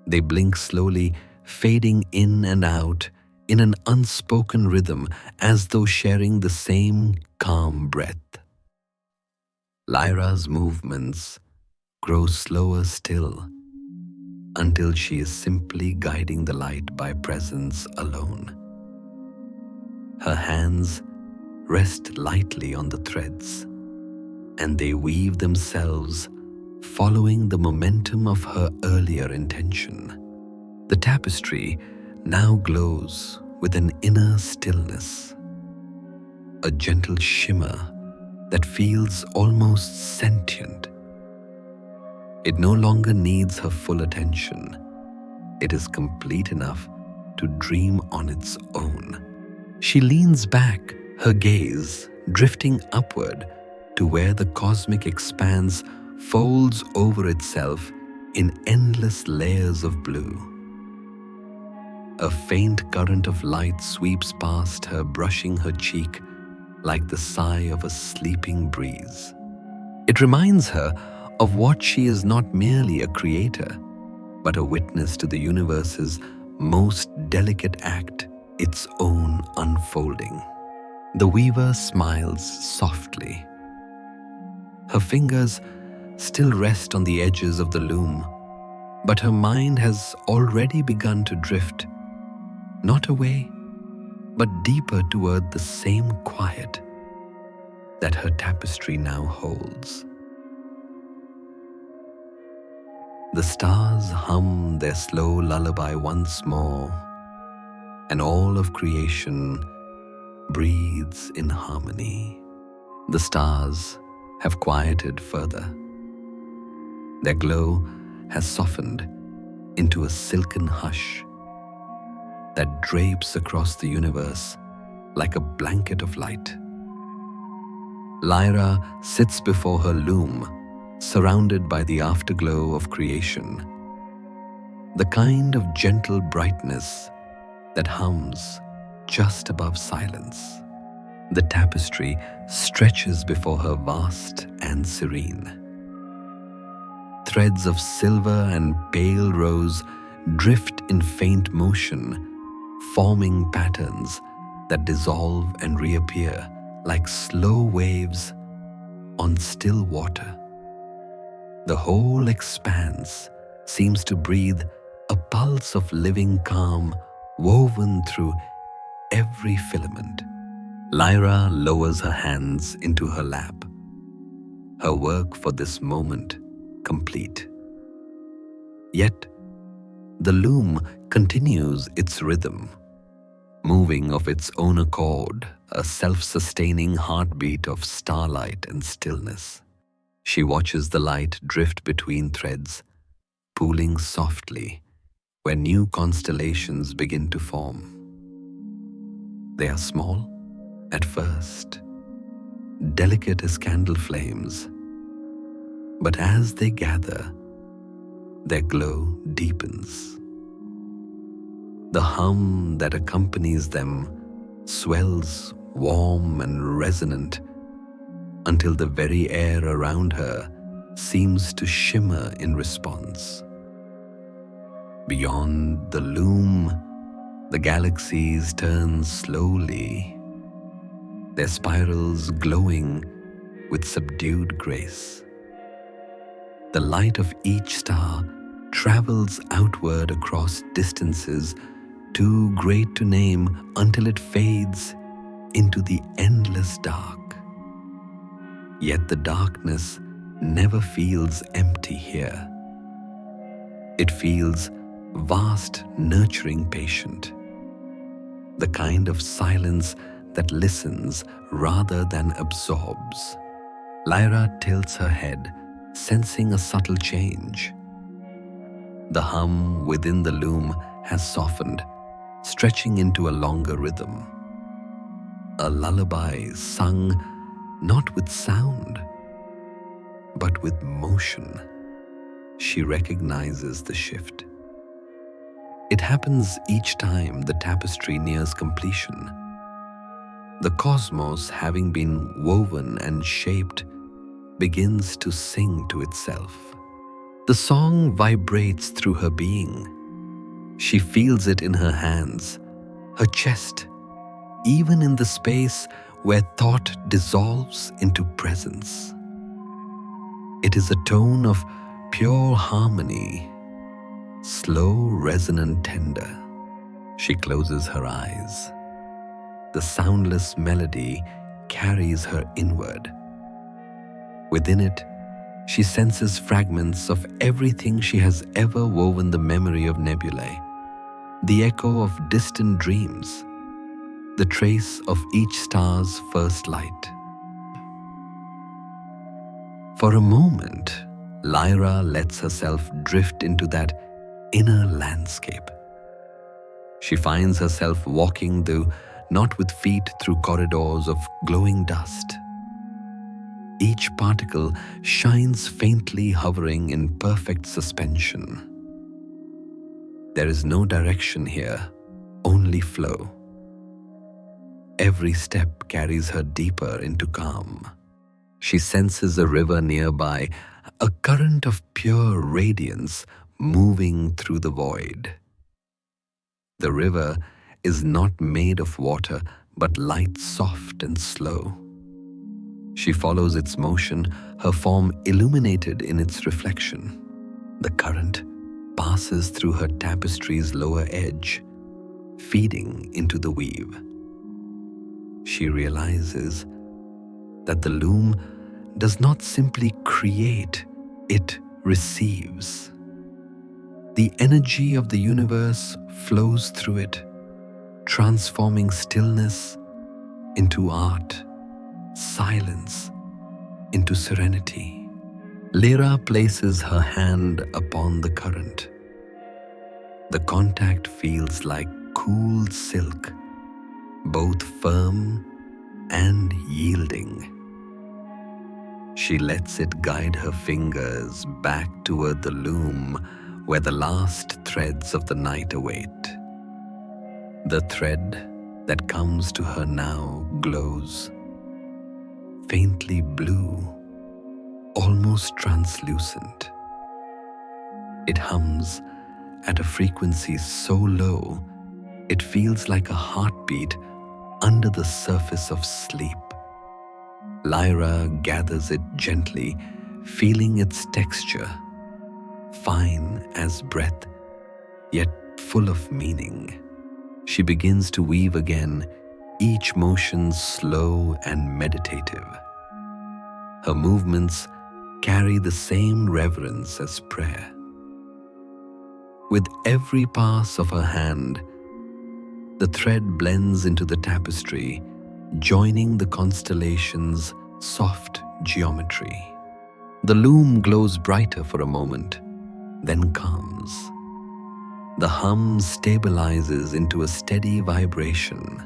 They blink slowly, fading in and out in an unspoken rhythm, as though sharing the same calm breath. Lyra's movements grow slower still, until she is simply guiding the light by presence alone. Her hands rest lightly on the threads, and they weave themselves, following the momentum of her earlier intention. The tapestry now glows with an inner stillness, a gentle shimmer that feels almost sentient. It no longer needs her full attention. It is complete enough to dream on its own. She leans back, her gaze drifting upward to where the cosmic expanse folds over itself in endless layers of blue. A faint current of light sweeps past her, brushing her cheek like the sigh of a sleeping breeze. It reminds her of what she is, not merely a creator, but a witness to the universe's most delicate act, its own unfolding. The weaver smiles softly. Her fingers still rest on the edges of the loom, but her mind has already begun to drift, not away, but deeper toward the same quiet that her tapestry now holds. The stars hum their slow lullaby once more, and all of creation breathes in harmony. The stars have quieted further. Their glow has softened into a silken hush that drapes across the universe like a blanket of light. Lyra sits before her loom, surrounded by the afterglow of creation, the kind of gentle brightness that hums just above silence. The tapestry stretches before her vast and serene. Threads of silver and pale rose drift in faint motion, forming patterns that dissolve and reappear like slow waves on still water. The whole expanse seems to breathe a pulse of living calm woven through every filament. Lyra lowers her hands into her lap, her work for this moment complete. Yet, the loom continues its rhythm, moving of its own accord, a self-sustaining heartbeat of starlight and stillness. She watches the light drift between threads, pooling softly where new constellations begin to form. They are small at first, delicate as candle flames, but as they gather, their glow deepens. The hum that accompanies them swells warm and resonant until the very air around her seems to shimmer in response. Beyond the loom, the galaxies turn slowly, their spirals glowing with subdued grace. The light of each star travels outward across distances too great to name until it fades into the endless dark. Yet the darkness never feels empty here. It feels vast, nurturing, patient. The kind of silence that listens rather than absorbs. Lyra tilts her head, sensing a subtle change. The hum within the loom has softened, stretching into a longer rhythm. A lullaby sung not with sound, but with motion. She recognizes the shift. It happens each time the tapestry nears completion. The cosmos, having been woven and shaped, begins to sing to itself. The song vibrates through her being. She feels it in her hands, her chest, even in the space where thought dissolves into presence. It is a tone of pure harmony, slow, resonant, tender. She closes her eyes. The soundless melody carries her inward. Within it, she senses fragments of everything she has ever woven: the memory of nebulae, the echo of distant dreams, the trace of each star's first light. For a moment, Lyra lets herself drift into that inner landscape. She finds herself walking, though not with feet, through corridors of glowing dust. Each particle shines faintly, hovering in perfect suspension. There is no direction here, only flow. Every step carries her deeper into calm. She senses a river nearby, a current of pure radiance moving through the void. The river is not made of water, but light, soft and slow. She follows its motion, her form illuminated in its reflection. The current passes through her tapestry's lower edge, feeding into the weave. She realizes that the loom does not simply create, it receives. The energy of the universe flows through it, transforming stillness into art, silence into serenity. Lyra places her hand upon the current. The contact feels like cool silk, both firm and yielding. She lets it guide her fingers back toward the loom where the last threads of the night await. The thread that comes to her now glows, faintly blue, almost translucent. It hums at a frequency so low it feels like a heartbeat under the surface of sleep. Lyra gathers it gently, feeling its texture, fine as breath, yet full of meaning. She begins to weave again, each motion slow and meditative. Her movements carry the same reverence as prayer. With every pass of her hand, the thread blends into the tapestry, joining the constellations' soft geometry. The loom glows brighter for a moment, then calms. The hum stabilizes into a steady vibration.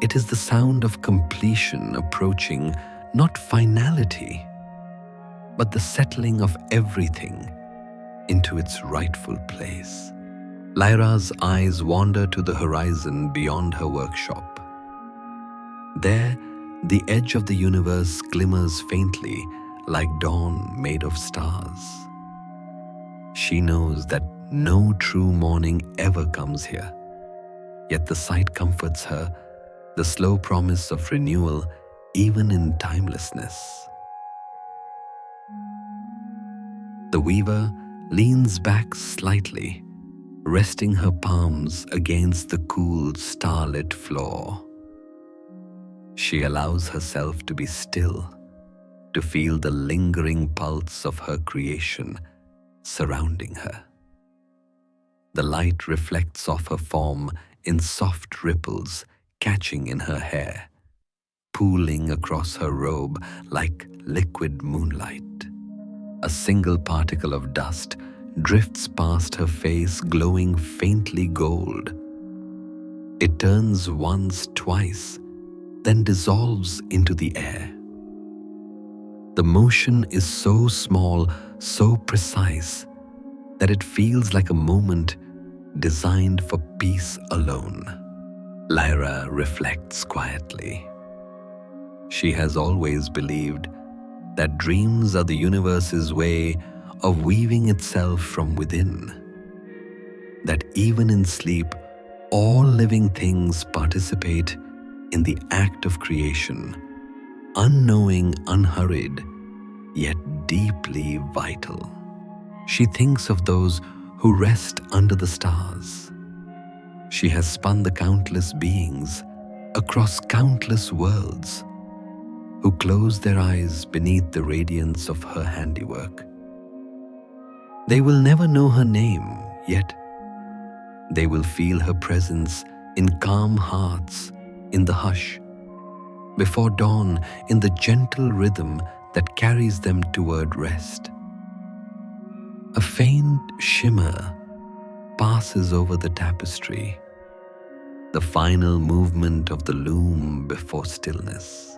It is the sound of completion approaching, not finality, but the settling of everything into its rightful place. Lyra's eyes wander to the horizon beyond her workshop. There, the edge of the universe glimmers faintly like dawn made of stars. She knows that no true morning ever comes here, yet the sight comforts her, the slow promise of renewal even in timelessness. The weaver leans back slightly, resting her palms against the cool, starlit floor. She allows herself to be still, to feel the lingering pulse of her creation surrounding her. The light reflects off her form in soft ripples catching in her hair, pooling across her robe like liquid moonlight. A single particle of dust drifts past her face, glowing faintly gold. It turns once, twice, then dissolves into the air. The motion is so small, so precise, that it feels like a moment designed for peace alone. Lyra reflects quietly. She has always believed that dreams are the universe's way of weaving itself from within. That even in sleep, all living things participate in the act of creation, unknowing, unhurried, yet deeply vital. She thinks of those who rest under the stars. She has spun the countless beings across countless worlds who close their eyes beneath the radiance of her handiwork. They will never know her name, yet they will feel her presence in calm hearts, in the hush, before dawn, in the gentle rhythm that carries them toward rest. A faint shimmer passes over the tapestry, the final movement of the loom before stillness.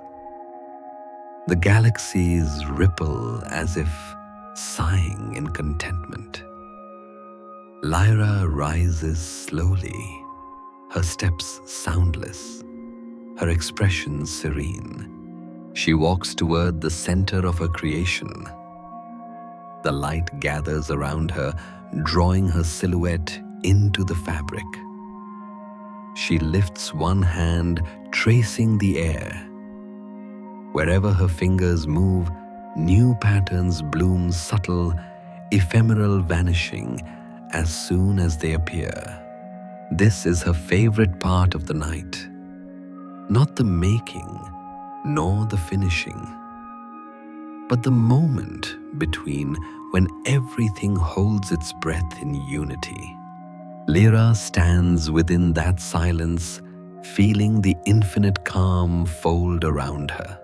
The galaxies ripple as if sighing in contentment. Lyra rises slowly, her steps soundless, her expression serene. She walks toward the center of her creation. The light gathers around her, drawing her silhouette into the fabric. She lifts one hand, tracing the air. Wherever her fingers move, new patterns bloom, subtle, ephemeral, vanishing as soon as they appear. This is her favorite part of the night. Not the making, nor the finishing, but the moment between, when everything holds its breath in unity. Lyra stands within that silence, feeling the infinite calm fold around her.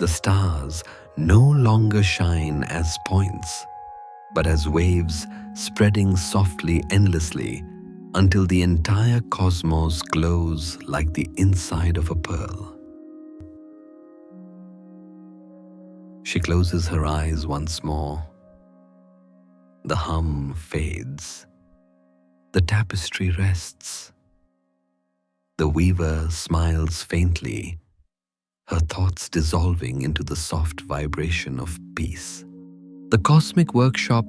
The stars no longer shine as points, but as waves spreading softly, endlessly, until the entire cosmos glows like the inside of a pearl. She closes her eyes once more. The hum fades. The tapestry rests, The weaver smiles faintly, her thoughts dissolving into the soft vibration of peace. The cosmic workshop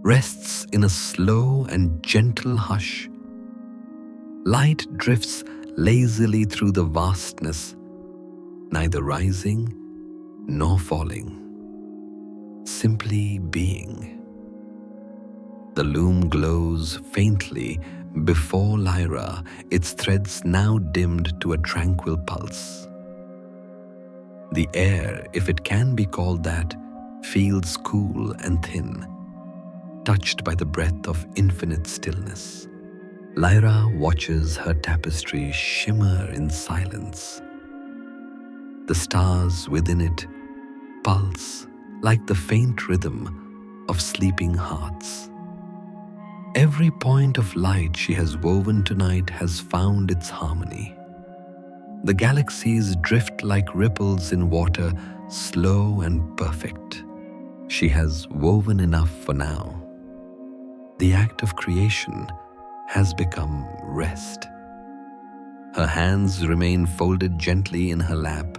rests in a slow and gentle hush. Light drifts lazily through the vastness, neither rising nor falling, simply being. The loom glows faintly before Lyra, its threads now dimmed to a tranquil pulse. The air, if it can be called that, feels cool and thin, touched by the breath of infinite stillness. Lyra watches her tapestry shimmer in silence. The stars within it pulse like the faint rhythm of sleeping hearts. Every point of light she has woven tonight has found its harmony. The galaxies drift like ripples in water, slow and perfect. She has woven enough for now. The act of creation has become rest. Her hands remain folded gently in her lap,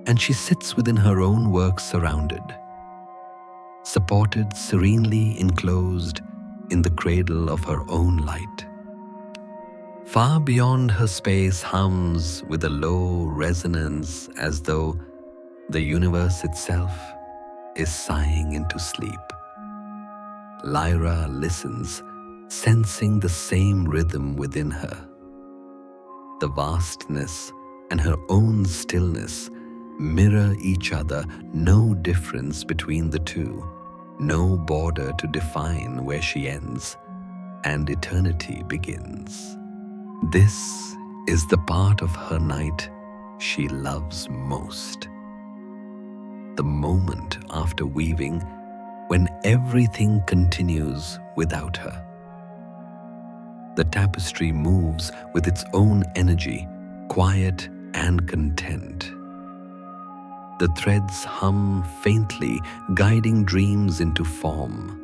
and she sits within her own work surrounded, supported serenely enclosed in the cradle of her own light. Far beyond her space hums with a low resonance as though the universe itself is sighing into sleep. Lyra listens, sensing the same rhythm within her. The vastness and her own stillness mirror each other, no difference between the two, no border to define where she ends and eternity begins. This is the part of her night she loves most. The moment after weaving when everything continues without her. The tapestry moves with its own energy, quiet and content. The threads hum faintly, guiding dreams into form.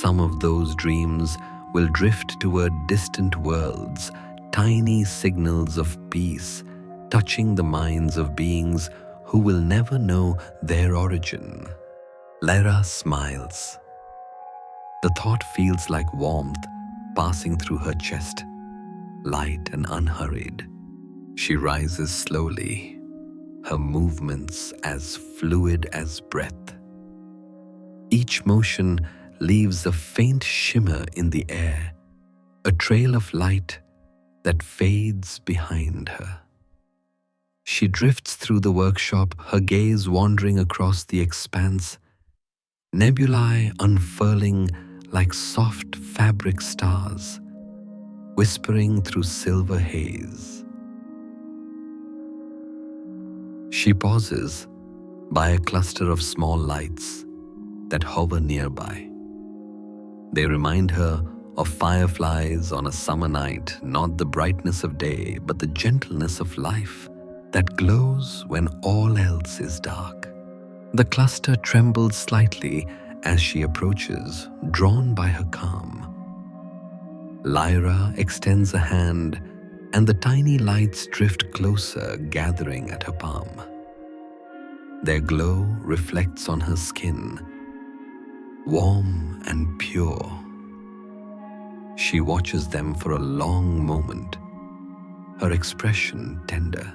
Some of those dreams will drift toward distant worlds, tiny signals of peace, touching the minds of beings who will never know their origin. Lyra smiles. The thought feels like warmth passing through her chest, light and unhurried. She rises slowly, her movements as fluid as breath. Each motion leaves a faint shimmer in the air, a trail of light that fades behind her. She drifts through the workshop, her gaze wandering across the expanse, nebulae unfurling like soft fabric stars, whispering through silver haze. She pauses by a cluster of small lights that hover nearby. They remind her of fireflies on a summer night, not the brightness of day, but the gentleness of life that glows when all else is dark. The cluster trembles slightly as she approaches, drawn by her calm. Lyra extends a hand, and the tiny lights drift closer, gathering at her palm. Their glow reflects on her skin, warm and pure. She watches them for a long moment, her expression tender.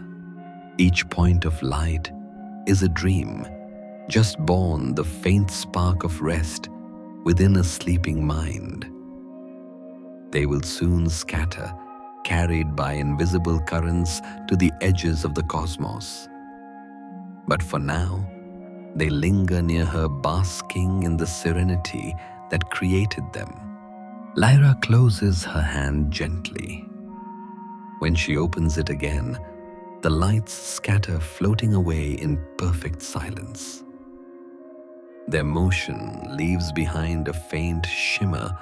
Each point of light is a dream, just born, the faint spark of rest within a sleeping mind. They will soon scatter, carried by invisible currents to the edges of the cosmos. But for now, they linger near her, basking in the serenity that created them. Lyra closes her hand gently. When she opens it again, the lights scatter, floating away in perfect silence. Their motion leaves behind a faint shimmer,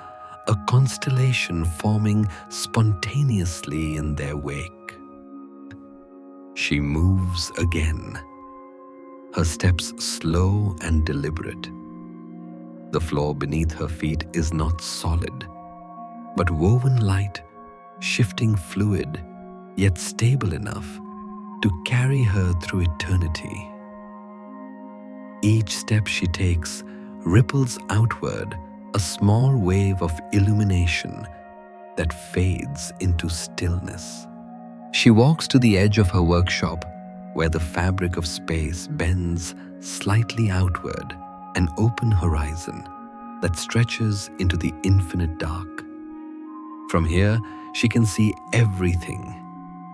a constellation forming spontaneously in their wake. She moves again, her steps slow and deliberate. The floor beneath her feet is not solid, but woven light, shifting fluid, yet stable enough to carry her through eternity. Each step she takes ripples outward, a small wave of illumination that fades into stillness. She walks to the edge of her workshop, where the fabric of space bends slightly outward, an open horizon that stretches into the infinite dark. From here, she can see everything,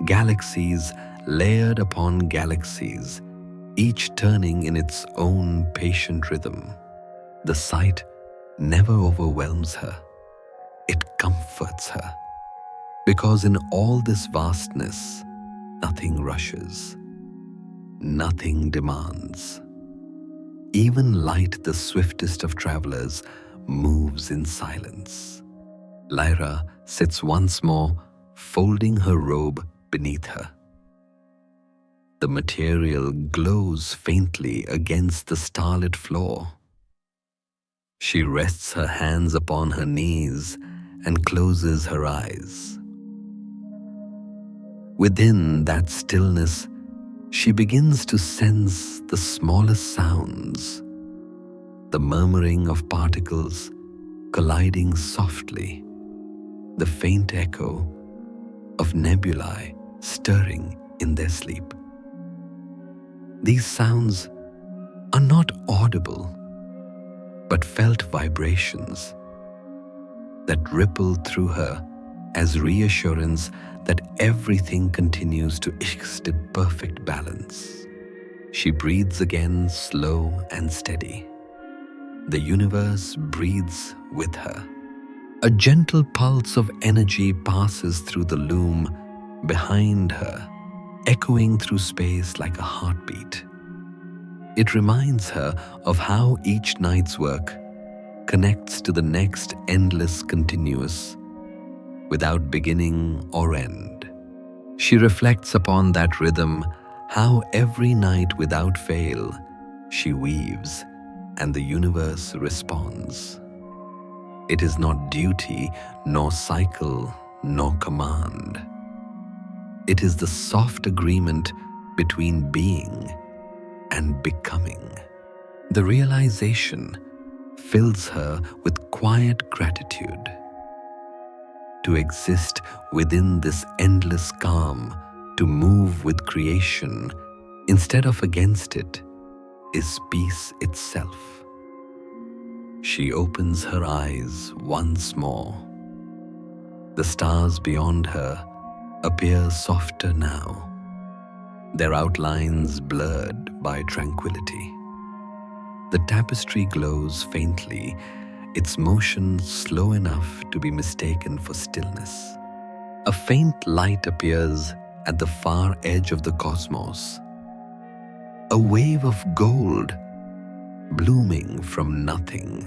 galaxies layered upon galaxies, each turning in its own patient rhythm. The sight never overwhelms her. It comforts her, because in all this vastness, nothing rushes, nothing demands. Even light, the swiftest of travelers, moves in silence. Lyra sits once more, folding her robe beneath her. The material glows faintly against the starlit floor. She rests her hands upon her knees and closes her eyes. Within that stillness, she begins to sense the smallest sounds, the murmuring of particles colliding softly, the faint echo of nebulae stirring in their sleep. These sounds are not audible, but felt vibrations that ripple through her as reassurance that everything continues to exist in perfect balance. She breathes again, slow and steady. The universe breathes with her. A gentle pulse of energy passes through the loom behind her, echoing through space like a heartbeat. It reminds her of how each night's work connects to the next, endless, continuous, without beginning or end. She reflects upon that rhythm, how every night without fail she weaves and the universe responds. It is not duty, nor cycle, nor command. It is the soft agreement between being and becoming. The realization fills her with quiet gratitude. To exist within this endless calm, to move with creation instead of against it, is peace itself. She opens her eyes once more. The stars beyond her appear softer now, their outlines blurred by tranquility. The tapestry glows faintly, its motion slow enough to be mistaken for stillness. A faint light appears at the far edge of the cosmos, a wave of gold blooming from nothing,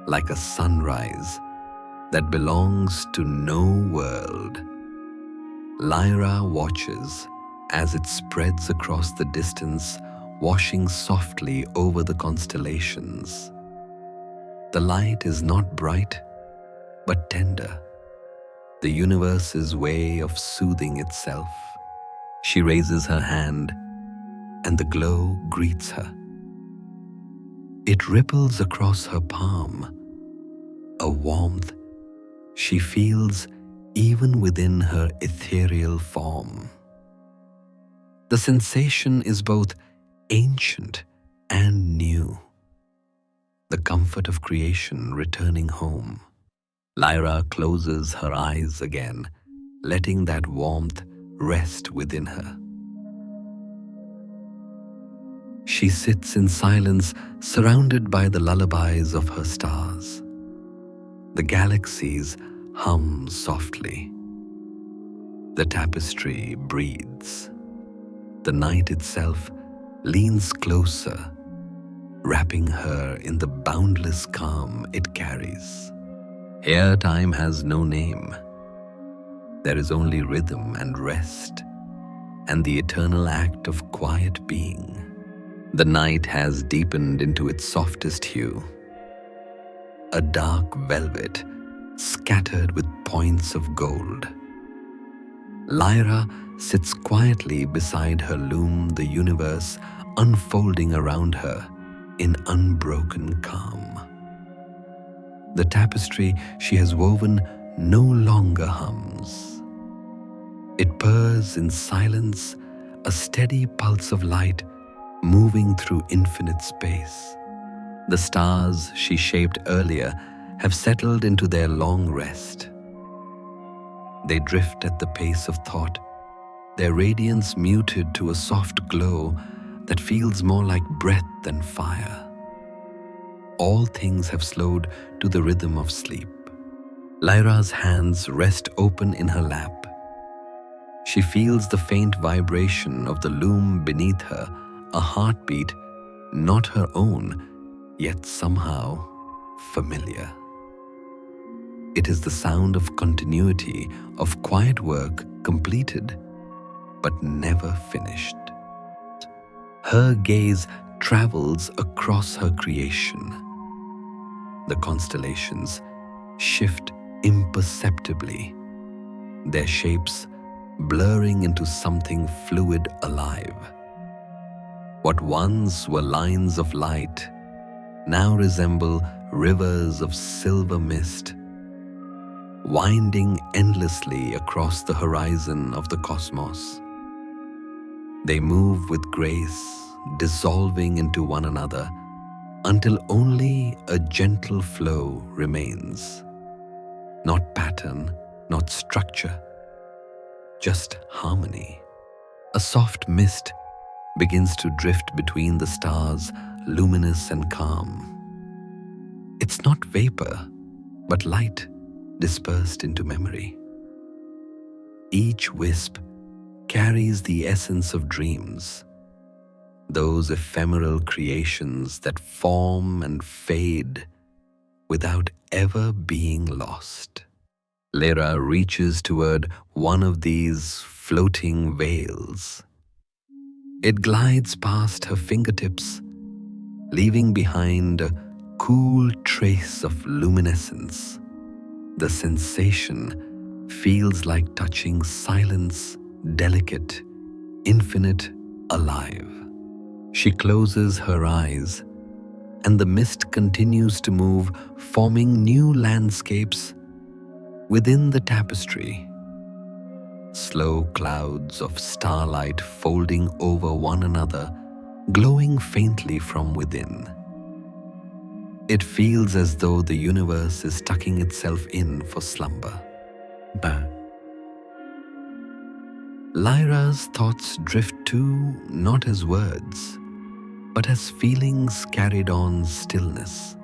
like a sunrise that belongs to no world. Lyra watches as it spreads across the distance, washing softly over the constellations. The light is not bright, but tender, the universe's way of soothing itself. She raises her hand, and the glow greets her. It ripples across her palm, a warmth she feels even within her ethereal form. The sensation is both ancient and new, the comfort of creation returning home. Lyra closes her eyes again, letting that warmth rest within her. She sits in silence, surrounded by the lullabies of her stars. The galaxies hum softly. The tapestry breathes. The night itself leans closer, wrapping her in the boundless calm it carries. Here time has no name. There is only rhythm and rest, and the eternal act of quiet being. The night has deepened into its softest hue, a dark velvet scattered with points of gold. Lyra sits quietly beside her loom, the universe unfolding around her in unbroken calm. The tapestry she has woven no longer hums. It purrs in silence, a steady pulse of light moving through infinite space. The stars she shaped earlier have settled into their long rest. They drift at the pace of thought, their radiance muted to a soft glow that feels more like breath than fire. All things have slowed to the rhythm of sleep. Lyra's hands rest open in her lap. She feels the faint vibration of the loom beneath her, a heartbeat not her own, yet somehow familiar. It is the sound of continuity, of quiet work completed but never finished. Her gaze travels across her creation. The constellations shift imperceptibly, their shapes blurring into something fluid alive. What once were lines of light now resemble rivers of silver mist, winding endlessly across the horizon of the cosmos. They move with grace, dissolving into one another until only a gentle flow remains. Not pattern, not structure, just harmony. A soft mist begins to drift between the stars, luminous and calm. It's not vapor, but light dispersed into memory. Each wisp carries the essence of dreams, those ephemeral creations that form and fade without ever being lost. Lyra reaches toward one of these floating veils. It glides past her fingertips, leaving behind a cool trace of luminescence. The sensation feels like touching silence, delicate, infinite, alive. She closes her eyes, and the mist continues to move, forming new landscapes within the tapestry. Slow clouds of starlight folding over one another, glowing faintly from within. It feels as though the universe is tucking itself in for slumber. But Lyra's thoughts drift too, not as words, but as feelings carried on stillness.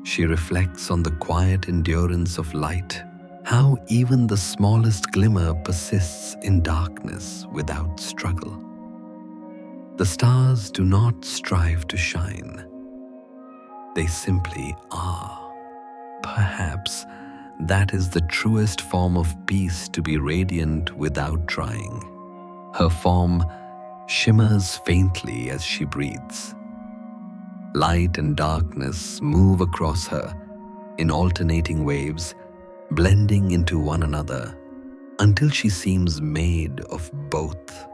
She reflects on the quiet endurance of light, how even the smallest glimmer persists in darkness without struggle. The stars do not strive to shine. They simply are. Perhaps that is the truest form of peace, to be radiant without trying. Her form shimmers faintly as she breathes. Light and darkness move across her in alternating waves, blending into one another until she seems made of both.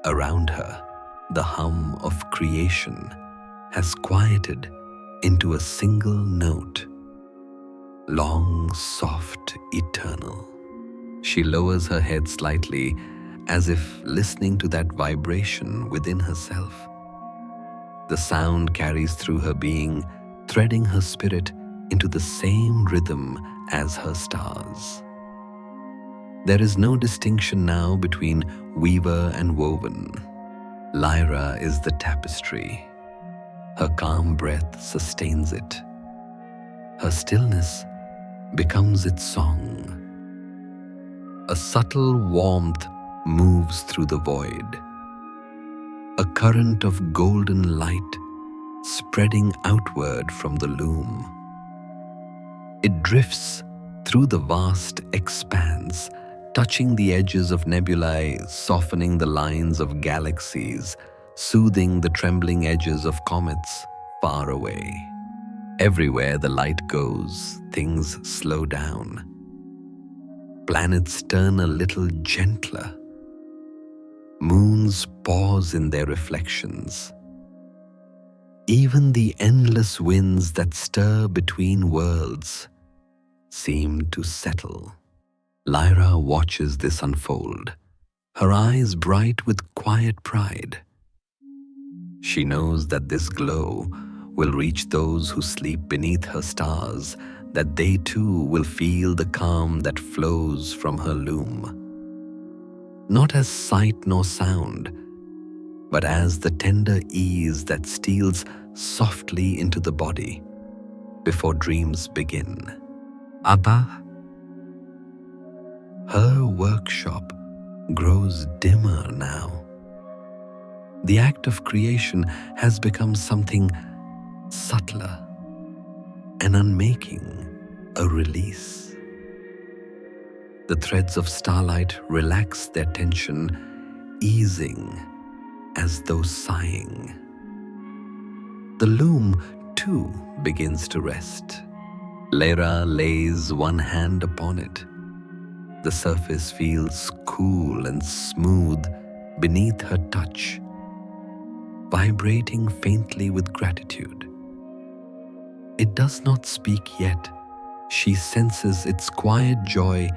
Around her, the hum of creation has quieted into a single note, long, soft, eternal. She lowers her head slightly, as if listening to that vibration within herself. The sound carries through her being, threading her spirit into the same rhythm as her stars. There is no distinction now between weaver and woven. Lyra is the tapestry. Her calm breath sustains it. Her stillness becomes its song. A subtle warmth moves through the void, a current of golden light spreading outward from the loom. It drifts through the vast expanse, touching the edges of nebulae, softening the lines of galaxies, soothing the trembling edges of comets far away. Everywhere the light goes, things slow down. Planets turn a little gentler. Moons pause in their reflections. Even the endless winds that stir between worlds seem to settle. Lyra watches this unfold, her eyes bright with quiet pride. She knows that this glow will reach those who sleep beneath her stars, that they too will feel the calm that flows from her loom. Not as sight nor sound, but as the tender ease that steals softly into the body before dreams begin. Abba, her workshop grows dimmer now. The act of creation has become something subtler, an unmaking, a release. The threads of starlight relax their tension, easing as though sighing. The loom, too, begins to rest. Lyra lays one hand upon it. The surface feels cool and smooth beneath her touch, vibrating faintly with gratitude. It does not speak yet. She senses its quiet joy,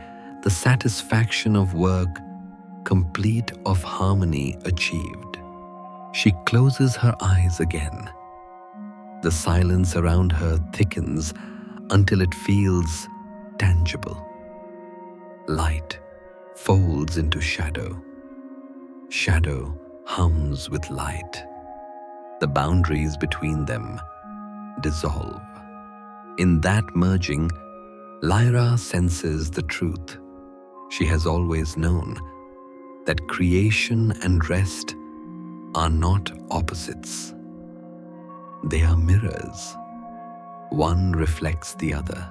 the satisfaction of work, complete of harmony achieved. She closes her eyes again. The silence around her thickens until it feels tangible. Light folds into shadow. Shadow hums with light. The boundaries between them dissolve. In that merging, Lyra senses the truth she has always known, that creation and rest are not opposites. They are mirrors. One reflects the other.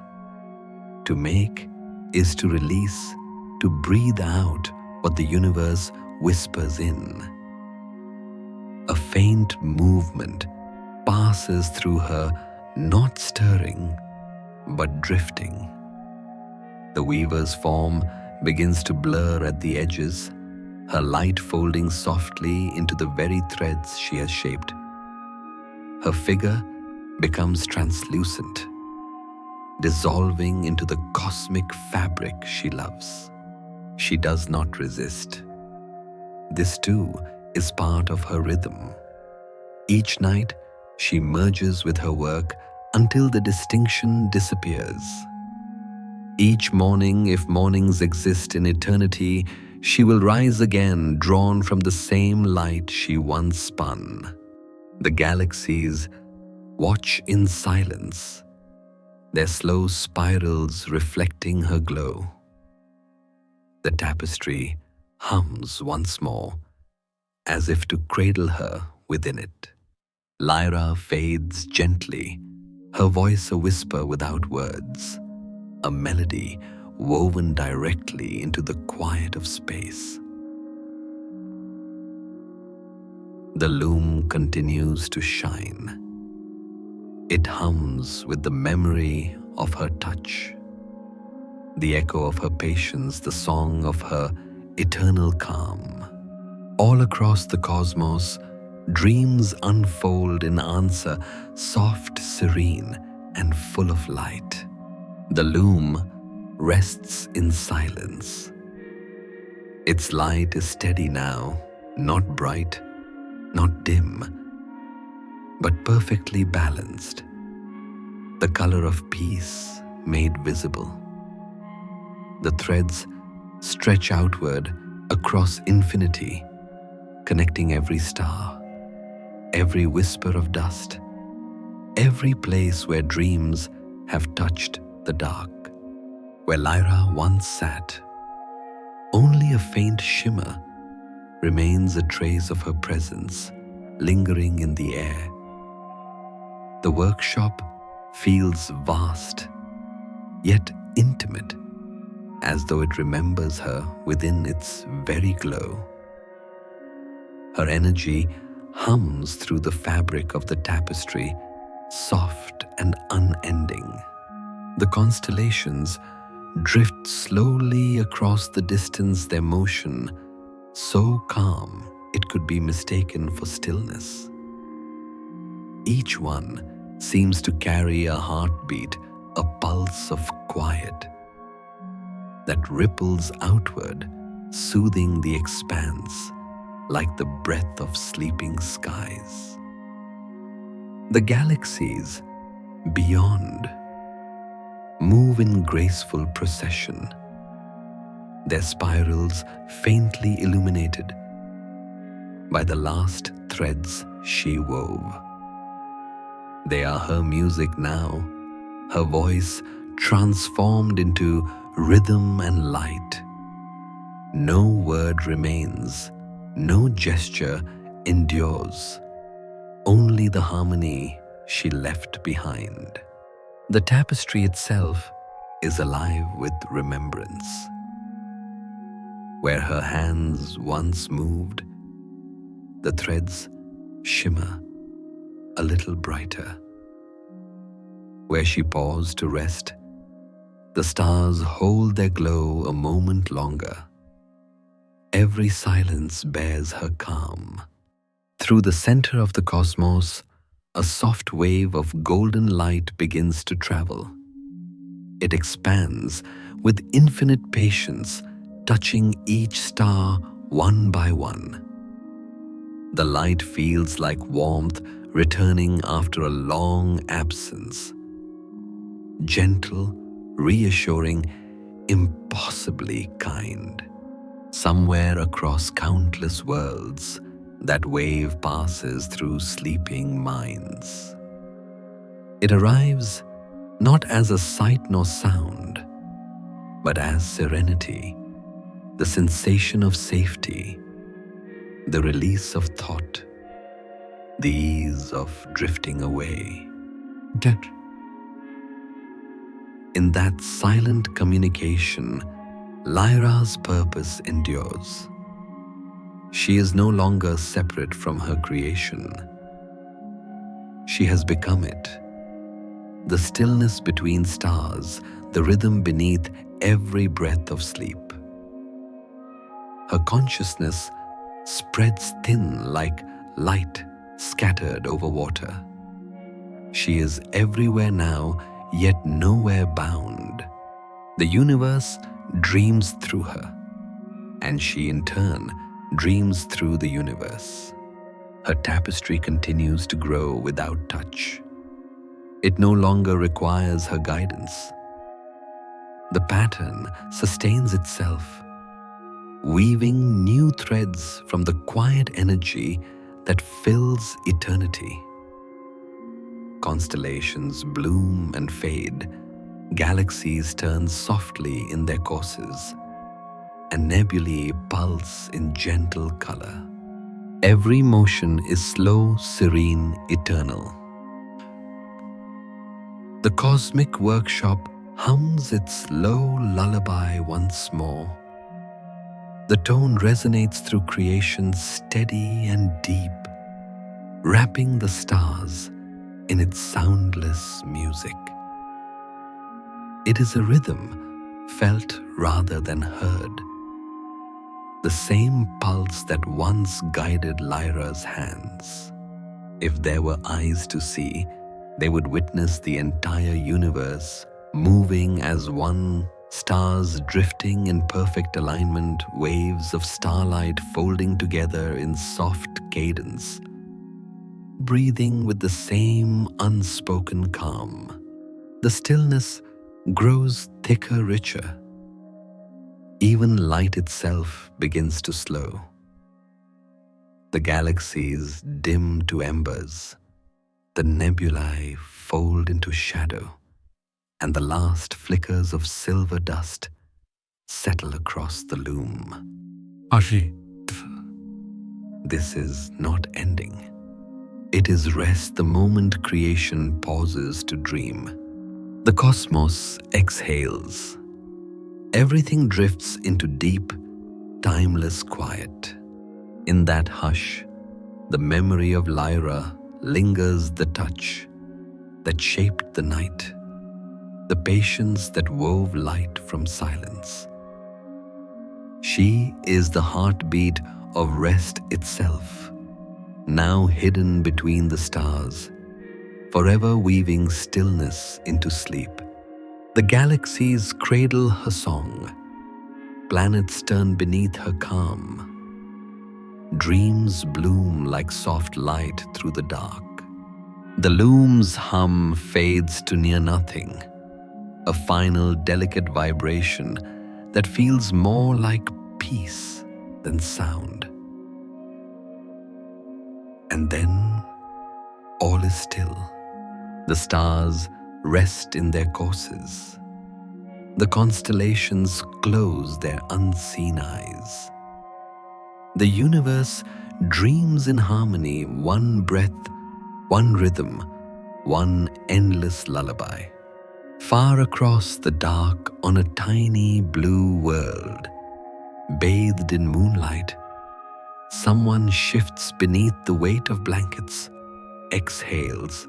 To make is to release, to breathe out what the universe whispers in. A faint movement passes through her, not stirring, but drifting. The weaver's form begins to blur at the edges, her light folding softly into the very threads she has shaped. Her figure becomes translucent, dissolving into the cosmic fabric she loves. She does not resist. This too is part of her rhythm. Each night, she merges with her work until the distinction disappears. Each morning, if mornings exist in eternity, she will rise again, drawn from the same light she once spun. The galaxies watch in silence, their slow spirals reflecting her glow. The tapestry hums once more, as if to cradle her within it. Lyra fades gently, her voice a whisper without words, a melody woven directly into the quiet of space. The loom continues to shine. It hums with the memory of her touch, the echo of her patience, the song of her eternal calm. All across the cosmos, dreams unfold in answer, soft, serene, and full of light. The loom rests in silence. Its light is steady now, not bright, not dim, but perfectly balanced. The color of peace made visible. The threads stretch outward across infinity, connecting every star, every whisper of dust, every place where dreams have touched the dark. Where Lyra once sat, only a faint shimmer remains, a trace of her presence lingering in the air. The workshop feels vast, yet intimate, as though it remembers her within its very glow. Her energy hums through the fabric of the tapestry, soft and unending. The constellations drift slowly across the distance, their motion so calm it could be mistaken for stillness. Each one seems to carry a heartbeat, a pulse of quiet that ripples outward, soothing the expanse like the breath of sleeping skies. The galaxies beyond move in graceful procession, their spirals faintly illuminated by the last threads she wove. They are her music now, her voice transformed into rhythm and light. No word remains, no gesture endures, only the harmony she left behind. The tapestry itself is alive with remembrance. Where her hands once moved, the threads shimmer a little brighter. Where she paused to rest, the stars hold their glow a moment longer. Every silence bears her calm. Through the center of the cosmos, a soft wave of golden light begins to travel. It expands with infinite patience, touching each star one by one. The light feels like warmth returning after a long absence. Gentle, reassuring, impossibly kind. Somewhere across countless worlds, that wave passes through sleeping minds. It arrives not as a sight nor sound, but as serenity, the sensation of safety, the release of thought, the ease of drifting away. In that silent communication, Lyra's purpose endures. She is no longer separate from her creation. She has become it. The stillness between stars, the rhythm beneath every breath of sleep. Her consciousness spreads thin like light scattered over water. She is everywhere now, yet nowhere bound. The universe dreams through her, and she in turn dreams through the universe. Her tapestry continues to grow without touch. It no longer requires her guidance. The pattern sustains itself, weaving new threads from the quiet energy that fills eternity. Constellations bloom and fade, galaxies turn softly in their courses, and nebulae pulse in gentle color. Every motion is slow, serene, eternal. The cosmic workshop hums its low lullaby once more. The tone resonates through creation steady and deep, wrapping the stars in its soundless music. It is a rhythm felt rather than heard, the same pulse that once guided Lyra's hands. If there were eyes to see, they would witness the entire universe moving as one, stars drifting in perfect alignment, waves of starlight folding together in soft cadence, breathing with the same unspoken calm. The stillness grows thicker, richer. Even light itself begins to slow. The galaxies dim to embers, the nebulae fold into shadow, and the last flickers of silver dust settle across the loom. This is not ending. It is rest the moment creation pauses to dream. The cosmos exhales. Everything drifts into deep, timeless quiet. In that hush, the memory of Lyra lingers, the touch that shaped the night, the patience that wove light from silence. She is the heartbeat of rest itself, now hidden between the stars, forever weaving stillness into sleep. The galaxies cradle her song, planets turn beneath her calm, dreams bloom like soft light through the dark. The loom's hum fades to near nothing, a final delicate vibration that feels more like peace than sound. And then all is still. The stars rest in their courses. The constellations close their unseen eyes. The universe dreams in harmony, one breath, one rhythm, one endless lullaby. Far across the dark on a tiny blue world, bathed in moonlight, someone shifts beneath the weight of blankets, exhales,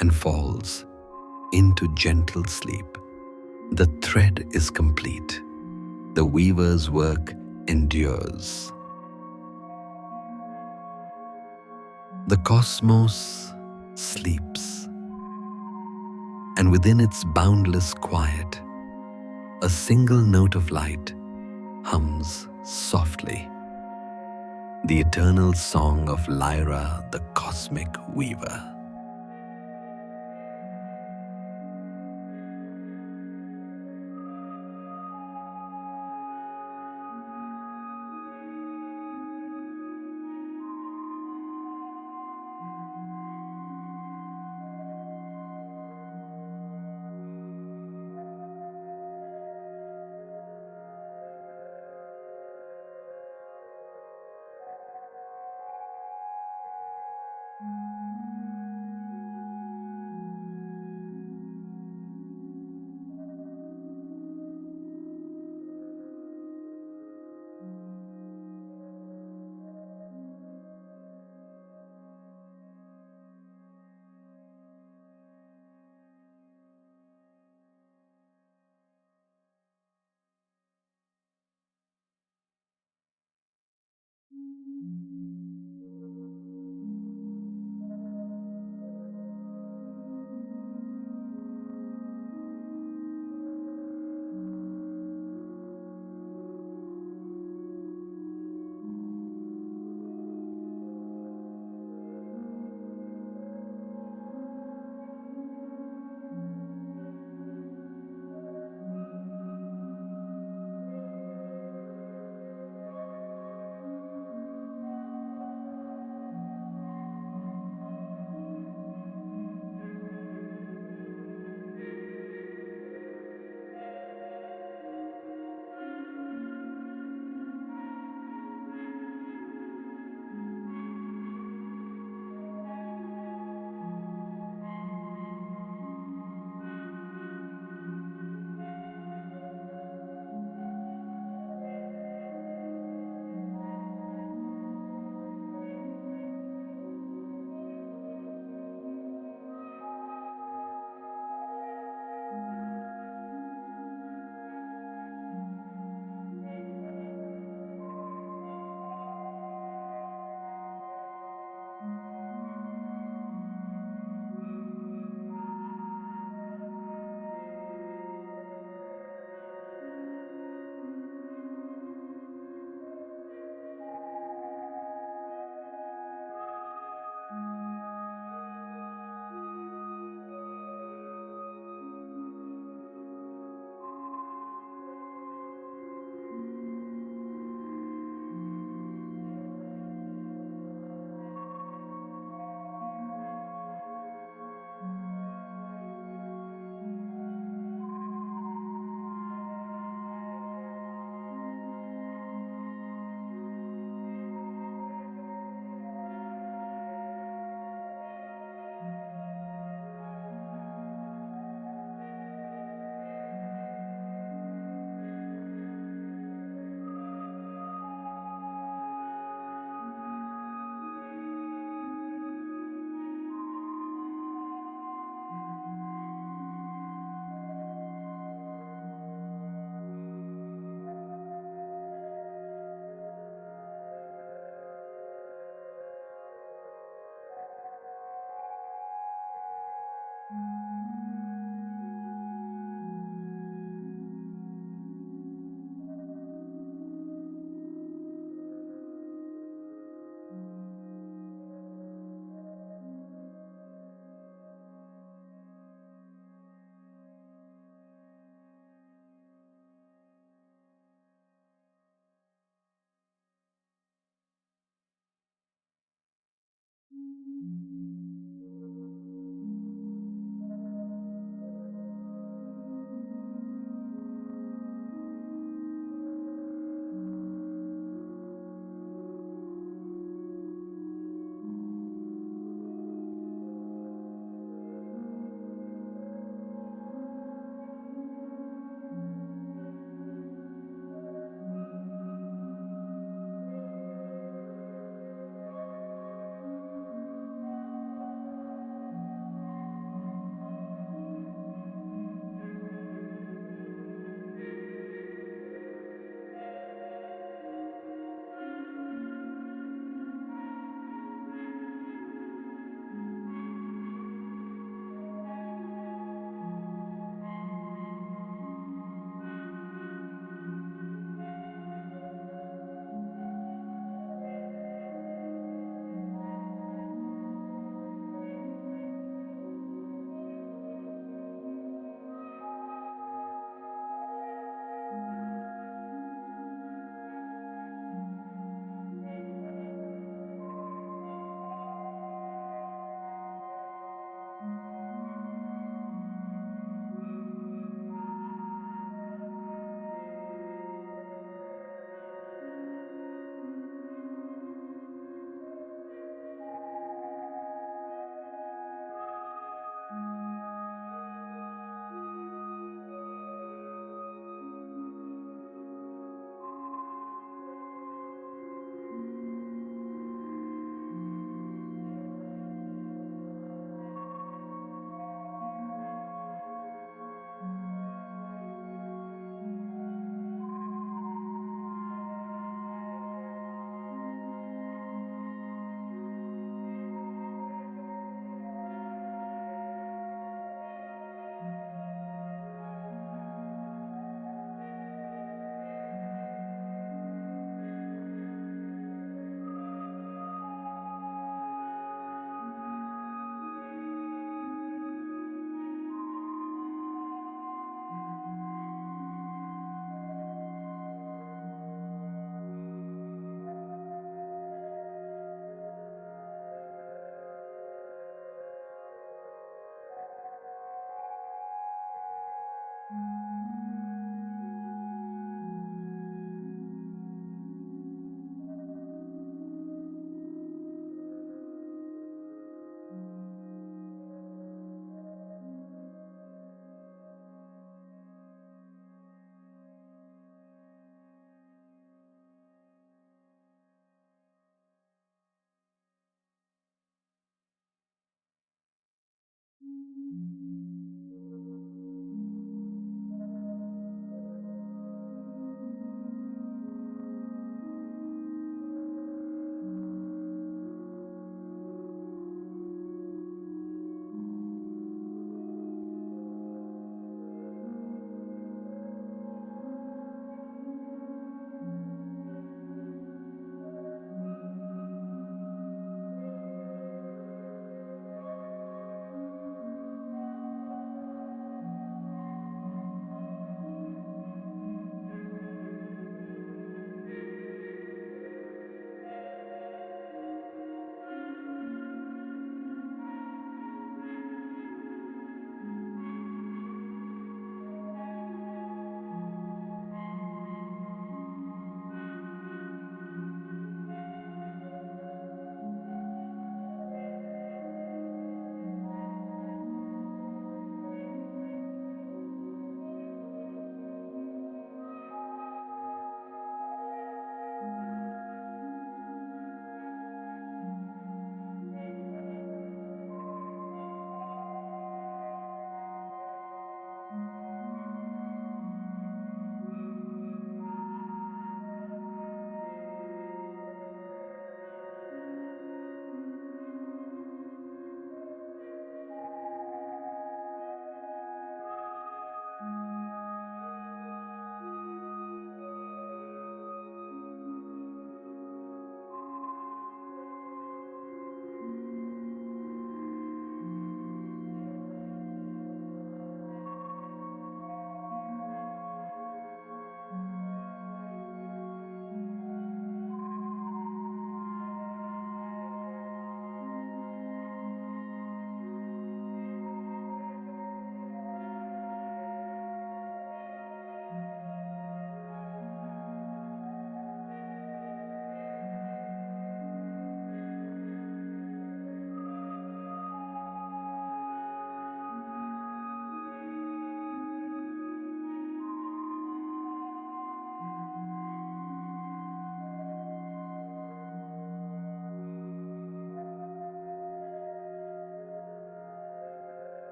and falls into gentle sleep. The thread is complete. The weaver's work endures. The cosmos sleeps, and within its boundless quiet, a single note of light hums softly, the eternal song of Lyra, the cosmic weaver.